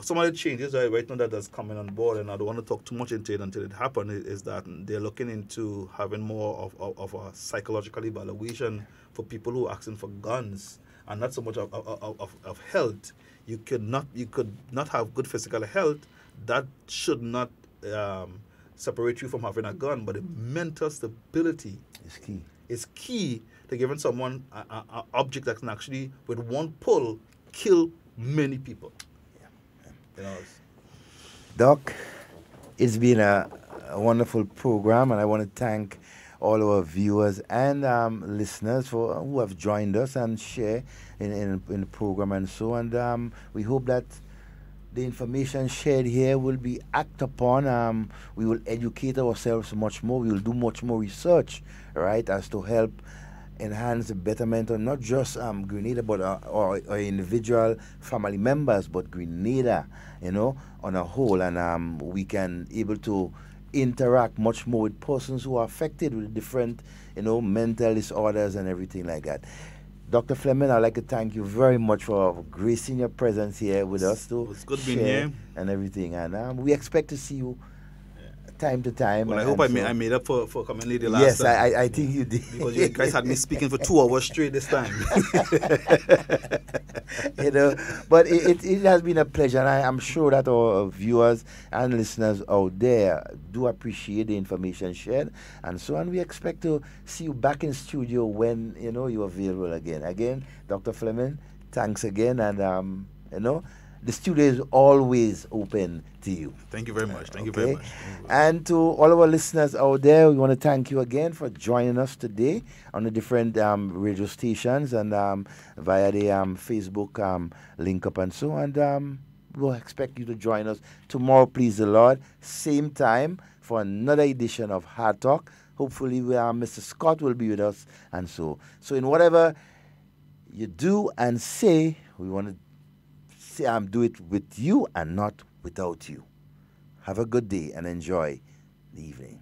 some of the changes right now that's coming on board, and I don't want to talk too much into it until it happens, is that they're looking into having more of a psychological evaluation for people who are asking for guns, and not so much of health. You could not have good physical health. That should not separate you from having a gun, but the mental stability is key. It's key to giving someone an object that can actually, with one pull, kill many people. Doc, it's been a wonderful program, and I want to thank all our viewers and listeners who have joined us and share in the program and so. And we hope that the information shared here will be acted upon. We will educate ourselves much more. We will do much more research, right, as to help enhance the betterment of not just Grenada, but our individual family members, but Grenada, on a whole. And we can able to interact much more with persons who are affected with different, mental disorders and everything like that. Dr. Fleming, I'd like to thank you very much for gracing your presence here with us to it's being here and everything. And we expect to see you time to time. Well, I hope I made up for coming late the last time. Yes, I think you did. Because you guys had me speaking for 2 hours straight this time. But it has been a pleasure, and I'm sure that our viewers and listeners out there do appreciate the information shared, and so on. We expect to see you back in studio when you're available again. Again, Dr. Fleming, thanks again, and the studio is always open to you. Thank you very much. Thank you very much. And to all of our listeners out there, we want to thank you again for joining us today on the different radio stations and via the Facebook link up and so. And we'll expect you to join us tomorrow, please the Lord, same time for another edition of Hard Talk. Hopefully, Mr. Scott will be with us. And so in whatever you do and say, we want to say, do it with you and not without you. Have a good day and enjoy the evening.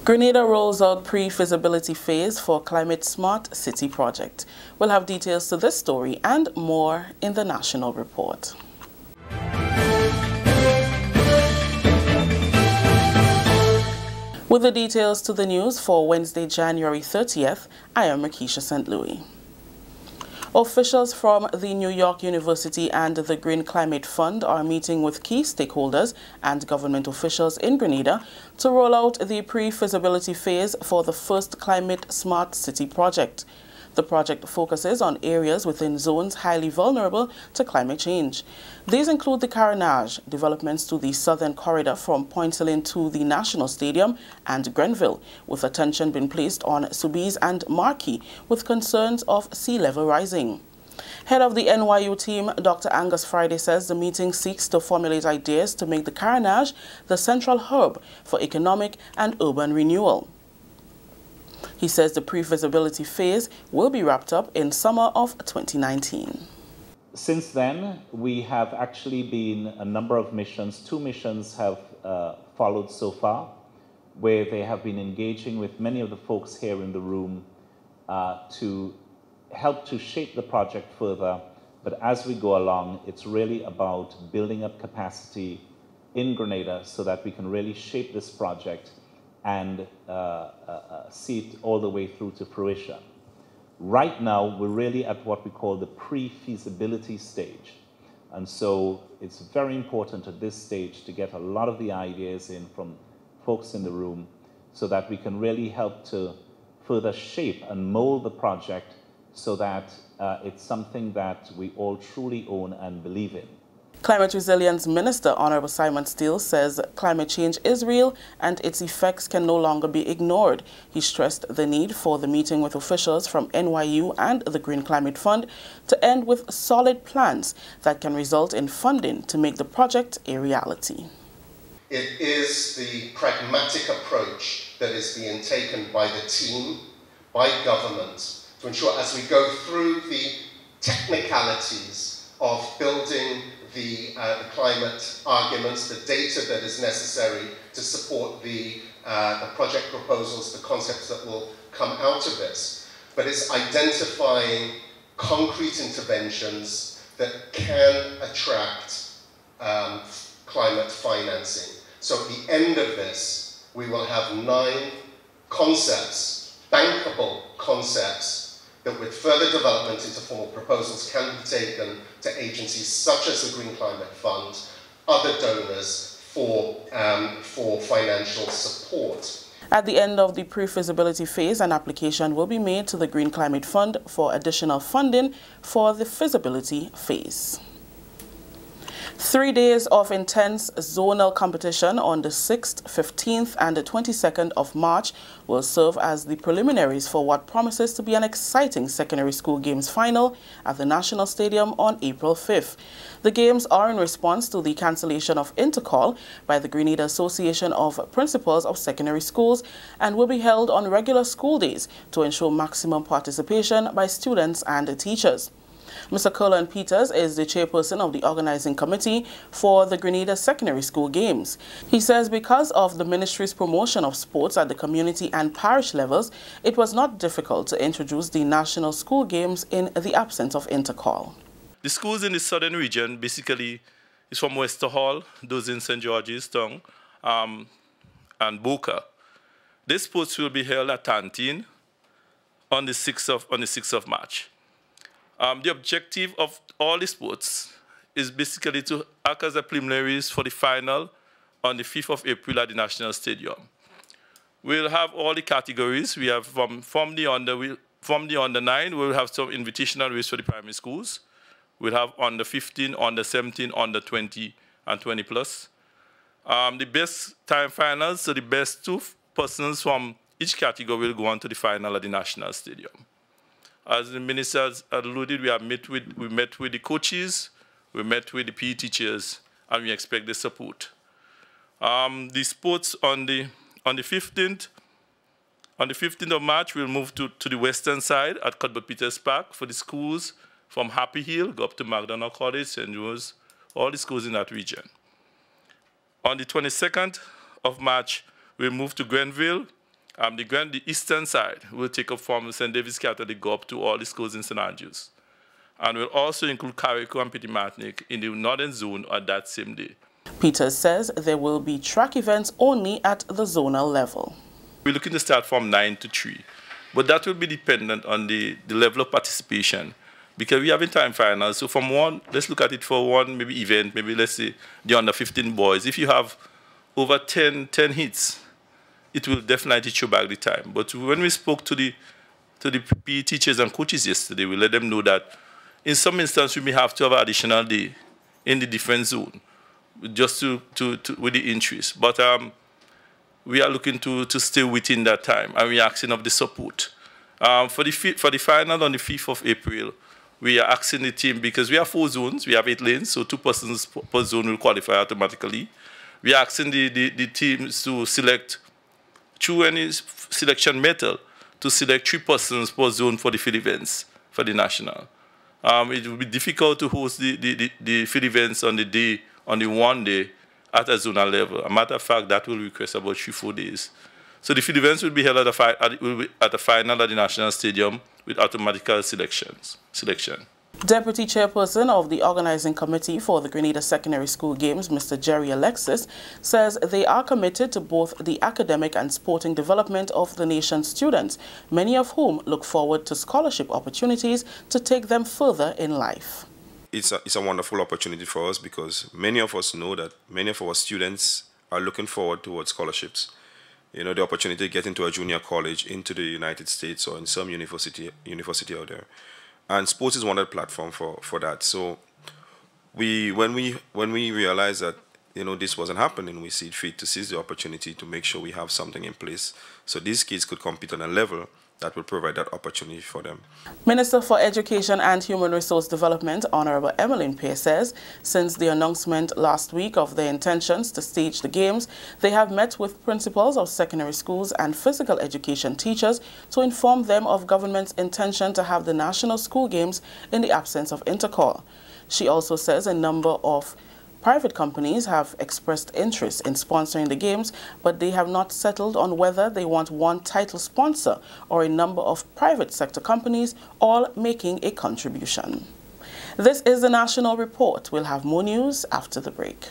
Grenada rolls out pre-feasibility phase for Climate Smart City project. We'll have details to this story and more in the National Report. With the details to the news for Wednesday, January 30th, I am Rakisha St. Louis. Officials from the New York University and the Green Climate Fund are meeting with key stakeholders and government officials in Grenada to roll out the pre-feasibility phase for the first Climate Smart City project. The project focuses on areas within zones highly vulnerable to climate change. These include the Carriacou, developments to the southern corridor from Pointe-Lane to the National Stadium, and Grenville, with attention being placed on Soubise and Marquis, with concerns of sea level rising. Head of the NYU team, Dr. Angus Friday, says the meeting seeks to formulate ideas to make the Carriacou the central hub for economic and urban renewal. He says the pre-feasibility phase will be wrapped up in summer of 2019. Since then, we have actually been a number of missions. 2 missions have followed so far, where they have been engaging with many of the folks here in the room to help to shape the project further. But as we go along, it's really about building up capacity in Grenada so that we can really shape this project and see it all the way through to fruition. Right now, we're really at what we call the pre-feasibility stage. And so it's very important at this stage to get a lot of the ideas in from folks in the room so that we can really help to further shape and mold the project so that it's something that we all truly own and believe in. Climate Resilience Minister Honorable Simon Steele says climate change is real and its effects can no longer be ignored. He stressed the need for the meeting with officials from NYU and the Green Climate Fund to end with solid plans that can result in funding to make the project a reality. It is the pragmatic approach that is being taken by the team, by government, to ensure as we go through the technicalities of building the climate arguments, the data that is necessary to support the project proposals, the concepts that will come out of this. But it's identifying concrete interventions that can attract climate financing. So at the end of this, we will have 9 concepts, bankable concepts, that with further development into formal proposals can be taken to agencies such as the Green Climate Fund, other donors for financial support. At the end of the pre-feasibility phase, an application will be made to the Green Climate Fund for additional funding for the feasibility phase. 3 days of intense zonal competition on the 6th, 15th and the 22nd of March will serve as the preliminaries for what promises to be an exciting secondary school games final at the National Stadium on April 5th. The games are in response to the cancellation of Intercall by the Grenada Association of Principals of Secondary Schools and will be held on regular school days to ensure maximum participation by students and teachers. Mr. Colin Peters is the chairperson of the organizing committee for the Grenada Secondary School Games. He says because of the ministry's promotion of sports at the community and parish levels, it was not difficult to introduce the national school games in the absence of intercall. The schools in the southern region basically is from Wester Hall, those in St. George's Town, and Boca. This sports will be held at Tantine on the 6th of March. The objective of all the sports is basically to act as the preliminaries for the final on the 5th of April at the National Stadium. We'll have all the categories. We have from the under 9, we'll have some invitational race for the primary schools. We'll have under 15, under 17, under 20, and 20 plus. The best time finals, so the best 2 persons from each category will go on to the final at the National Stadium. As the minister has alluded, we met with the coaches, we met with the PE teachers, and we expect the support. The sports on the 15th of March, we'll move to the western side at Cuthbert Peters Park for the schools from Happy Hill, go up to McDonald College, St. Rose, all the schools in that region. On the 22nd of March, we'll move to Grenville. The eastern side will take up from St. David's Catholic, go up to all the schools in St. Andrews. And we'll also include Carriacou and Petit Martinique in the northern zone on that same day. Peters says there will be track events only at the zonal level. We're looking to start from 9 to 3, but that will be dependent on the level of participation. Because we have in time finals, so from one, let's look at it for one maybe event, maybe let's say the under 15 boys. If you have over 10 hits, it will definitely show back the time. But when we spoke to the PE teachers and coaches yesterday, we let them know that in some instances we may have to have an additional day in the different zone, just with the interest. But we are looking to stay within that time, and we are asking of the support. For the final on the 5th of April, we are asking the team, because we have 4 zones, we have 8 lanes, so 2 persons per zone will qualify automatically. We are asking the teams to select, through any selection method, to select 3 persons per zone for the field events, for the national. It will be difficult to host the field events on the one day at a zonal level. A matter of fact, that will request about 3-4 days. So the field events will be held at the final at the National Stadium with automatical selection. Deputy Chairperson of the Organizing Committee for the Grenada Secondary School Games, Mr. Jerry Alexis, says they are committed to both the academic and sporting development of the nation's students, many of whom look forward to scholarship opportunities to take them further in life. It's a wonderful opportunity for us, because many of us know that many of our students are looking forward towards scholarships. You know, the opportunity to get into a junior college, into the United States, or in some university out there. And sports is one of the platforms for that. So when we realize that, you know, this wasn't happening, we see it fit to seize the opportunity to make sure we have something in place so these kids could compete on a level that will provide that opportunity for them. Minister for Education and Human Resource Development, Honorable Emmeline Pearce, says since the announcement last week of their intentions to stage the games, they have met with principals of secondary schools and physical education teachers to inform them of government's intention to have the national school games in the absence of intercall. She also says a number of private companies have expressed interest in sponsoring the games, but they have not settled on whether they want one title sponsor or a number of private sector companies all making a contribution. This is the National Report. We'll have more news after the break.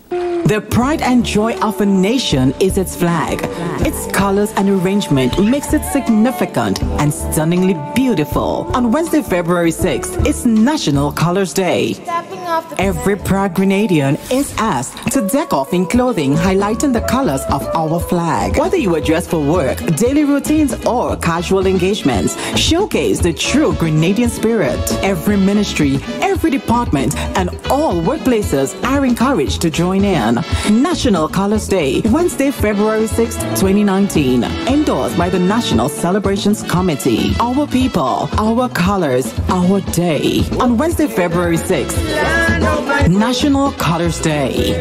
The pride and joy of a nation is its flag. Its colors and arrangement makes it significant and stunningly beautiful. On Wednesday, February 6th, it's National Colors Day. Every proud Grenadian is asked to deck off in clothing highlighting the colors of our flag. Whether you are dressed for work, daily routines, or casual engagements, showcase the true Grenadian spirit. Every ministry, every department, and all workplaces are encouraged to join in. National Colors Day, Wednesday, February 6, 2019. Endorsed by the National Celebrations Committee. Our people, our colors, our day. On Wednesday, February 6, National Colors Day.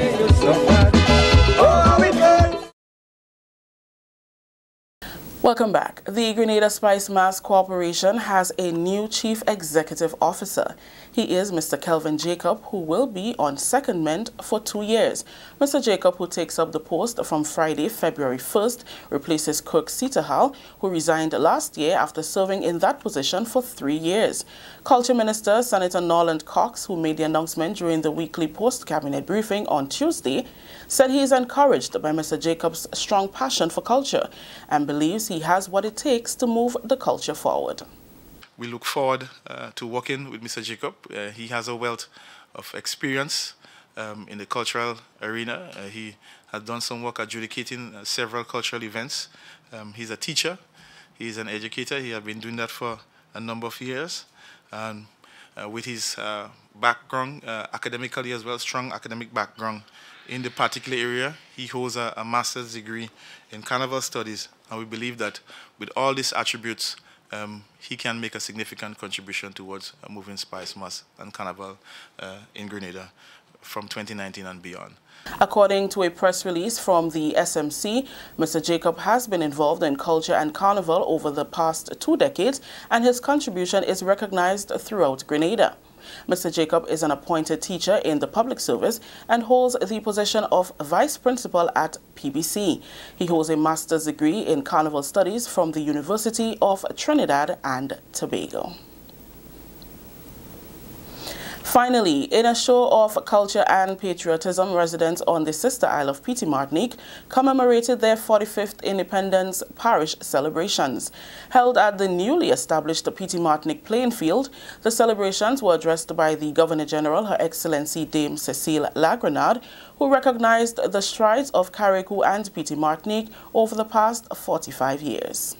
Welcome back. The Grenada Spice Mass Corporation has a new Chief Executive Officer. He is Mr. Kelvin Jacob, who will be on secondment for 2 years. Mr. Jacob, who takes up the post from Friday, February 1st, replaces Kirk Seaterhall, who resigned last year after serving in that position for 3 years. Culture Minister Senator Norland Cox, who made the announcement during the weekly post-cabinet briefing on Tuesday, said he is encouraged by Mr. Jacob's strong passion for culture and believes he has what it takes to move the culture forward. We look forward to working with Mr. Jacob. He has a wealth of experience in the cultural arena. He has done some work adjudicating several cultural events. He's a teacher. He's an educator. He has been doing that for a number of years. And with his background, academically as well, strong academic background in the particular area, he holds a master's degree in carnival studies. And we believe that with all these attributes, he can make a significant contribution towards moving Spice Mass and Carnival in Grenada from 2019 and beyond. According to a press release from the SMC, Mr. Jacob has been involved in culture and carnival over the past 2 decades, and his contribution is recognized throughout Grenada. Mr. Jacob is an appointed teacher in the public service and holds the position of vice principal at PBC. He holds a master's degree in carnival studies from the University of Trinidad and Tobago. Finally, in a show of culture and patriotism, residents on the sister isle of Petite Martinique commemorated their 45th Independence Parish celebrations. Held at the newly established Petite Martinique playing field, the celebrations were addressed by the Governor-General, Her Excellency Dame Cécile Lagrenade, who recognized the strides of Carriacou and Petite Martinique over the past 45 years.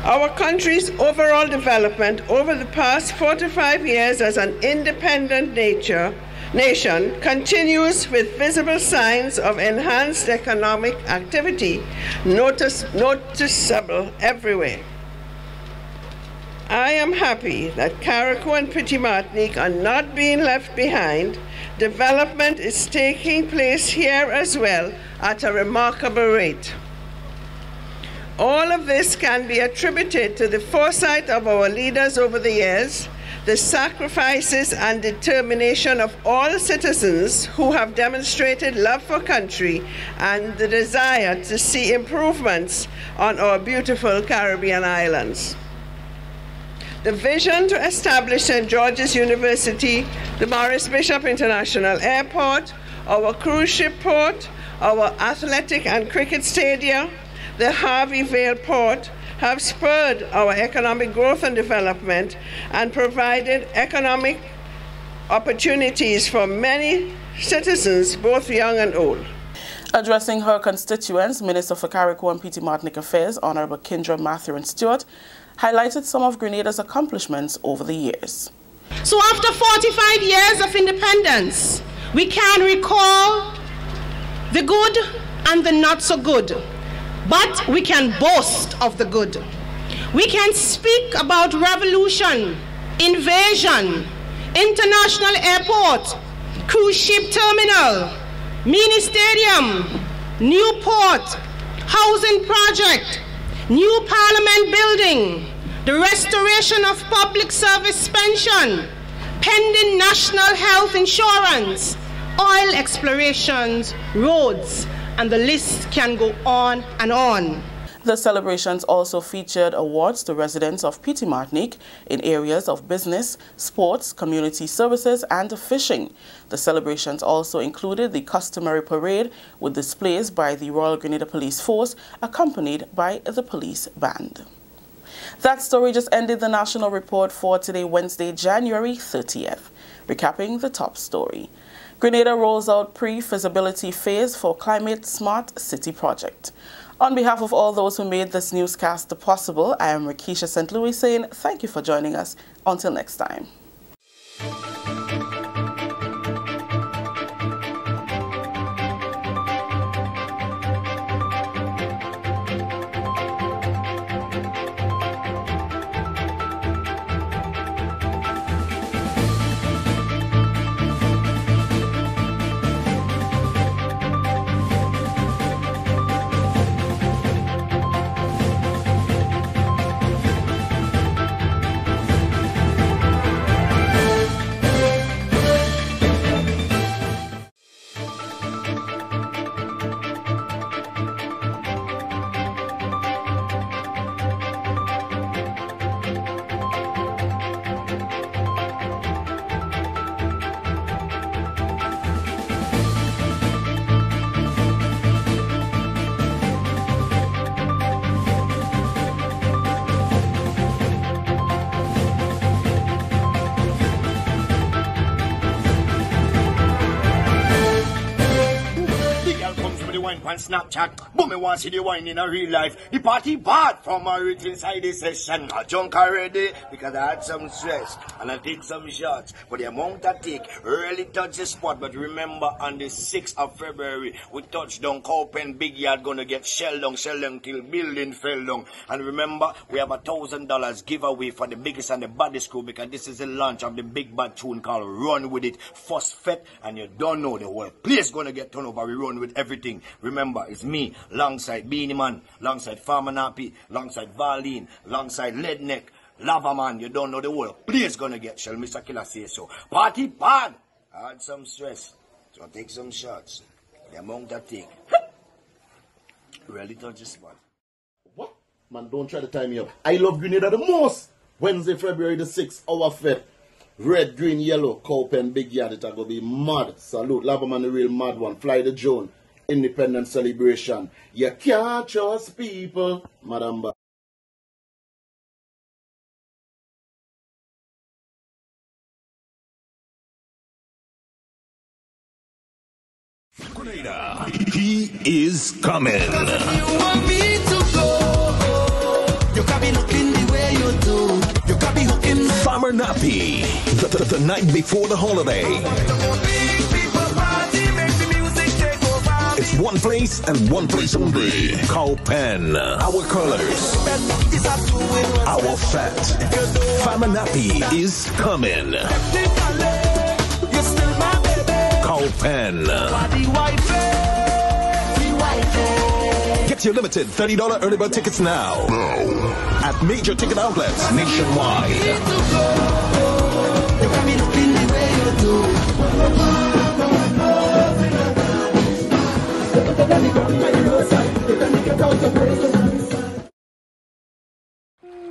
Our country's overall development over the past 45 years as an independent nation continues with visible signs of enhanced economic activity noticeable everywhere. I am happy that Carriacou and Petite Martinique are not being left behind. Development is taking place here as well at a remarkable rate. All of this can be attributed to the foresight of our leaders over the years, the sacrifices and determination of all citizens who have demonstrated love for country and the desire to see improvements on our beautiful Caribbean islands. The vision to establish St. George's University, the Maurice Bishop International Airport, our cruise ship port, our athletic and cricket stadia, the Harvey Vale Port have spurred our economic growth and development and provided economic opportunities for many citizens, both young and old. Addressing her constituents, Minister for Carriacou and Petite Martinique Affairs, Honorable Kindra Mathurin Stewart, highlighted some of Grenada's accomplishments over the years. So after 45 years of independence, we can recall the good and the not so good. But we can boast of the good. We can speak about revolution, invasion, international airport, cruise ship terminal, mini stadium, new port, housing project, new parliament building, the restoration of public service pension, pending national health insurance, oil explorations, roads, and the list can go on and on. The celebrations also featured awards to residents of Petite Martinique in areas of business, sports, community services, and fishing. The celebrations also included the customary parade with displays by the Royal Grenada Police Force, accompanied by the police band. That story just ended the national report for today, Wednesday, January 30th. Recapping the top story. Grenada rolls out pre-feasibility phase for Climate Smart City project. On behalf of all those who made this newscast possible, I am Rakisha St. Louis saying thank you for joining us. Until next time. on Snapchat, but me want see the wine in a real life. The party bad from my rich inside the session. I drunk already because I had some stress and I take some shots. But the amount I take really touch the spot. But remember, on the 6th of February, we touch down Cowpen Big Yard, gonna get Sheldon till building fell down. And remember, we have $1,000 giveaway for the biggest and the baddest crew because this is the launch of the big bad tune called Run With It First Fete, and you don't know the whole place gonna get turned over. We run with everything. Remember, it's me, alongside Beanie Man, alongside Farmer Nappy, alongside Valine, alongside Leadneck, Lava Man. You don't know the whole place gonna get shell. Mr. Killer say so. Party bad. I had some stress, so I take some shots. The amount I take really touch the spot. What? Man, don't try to tie me up. I love Grenada the most. Wednesday, February the 6th, our fete. Red, green, yellow, Cowpen, Big Yard. It's going to be mad. Salute. Lavaman, the real mad one. Fly the Joan. Independence celebration. You can't trust people. Madam Ba. Grenada, he is coming. You want me to go? You can be looking the way you do. You can be hooking. Farmer Nappy, the night before the holiday. It's one place and one place only. Cowpen, our colors, our fat. Farmer Nappy is coming. Cowpen. Get your limited $30 early bird tickets now at major ticket outlets nationwide.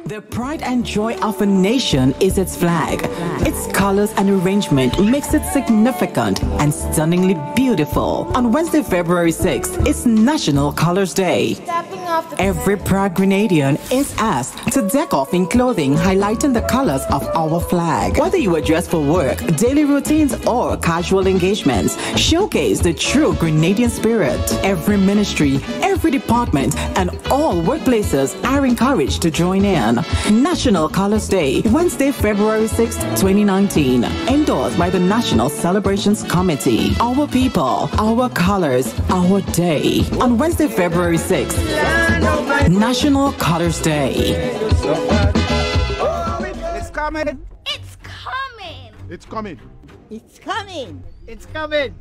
The pride and joy of a nation is its flag. Its colors and arrangement makes it significant and stunningly beautiful. On Wednesday, February 6th, it's National Colors Day. Every proud Grenadian is asked to deck off in clothing highlighting the colors of our flag. Whether you are dressed for work, daily routines, or casual engagements, showcase the true Grenadian spirit. Every ministry, every department, and all workplaces are encouraged to join in. National Colors Day, Wednesday, February 6, 2019. Endorsed by the National Celebrations Committee. Our people, our colors, our day. On Wednesday, February 6th, National Colors Day. It's coming. It's coming. It's coming. It's coming. It's coming. It's coming.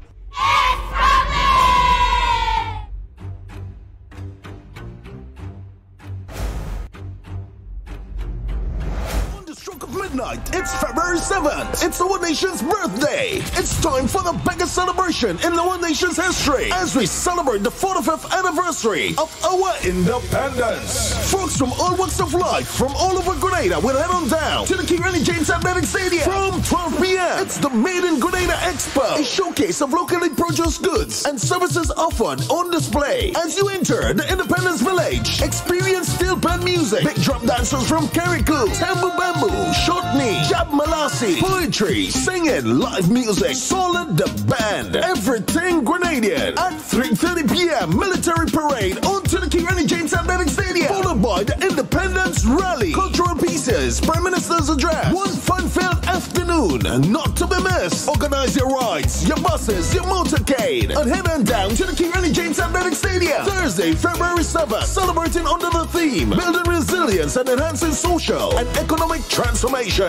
Of midnight, it's February 7th. It's our nation's birthday. It's time for the biggest celebration in our nation's history as we celebrate the 45th anniversary of our independence. Folks from all walks of life, from all over Grenada, will head on down to the Carriacou James Athletic Stadium from 12 p.m. It's the Made in Grenada Expo, a showcase of locally produced goods and services offered on display. As you enter the Independence Village, experience steel band music, big drum dancers from Carriacou, Tambu Bamboo, Shortney, Jab Malasi, poetry, singing, live music, Solid the Band, everything Grenadian. At 3:30 p.m. military parade onto the Carriacou James Athletic Stadium, followed by the Independence Rally, cultural pieces, Prime Minister's address, one fun-filled afternoon, not to be missed. Organize your rides, your buses, your motorcade, and head on down to the Carriacou James Athletic Stadium, Thursday, February 7th, celebrating under the theme, building resilience and enhancing social and economic transformation.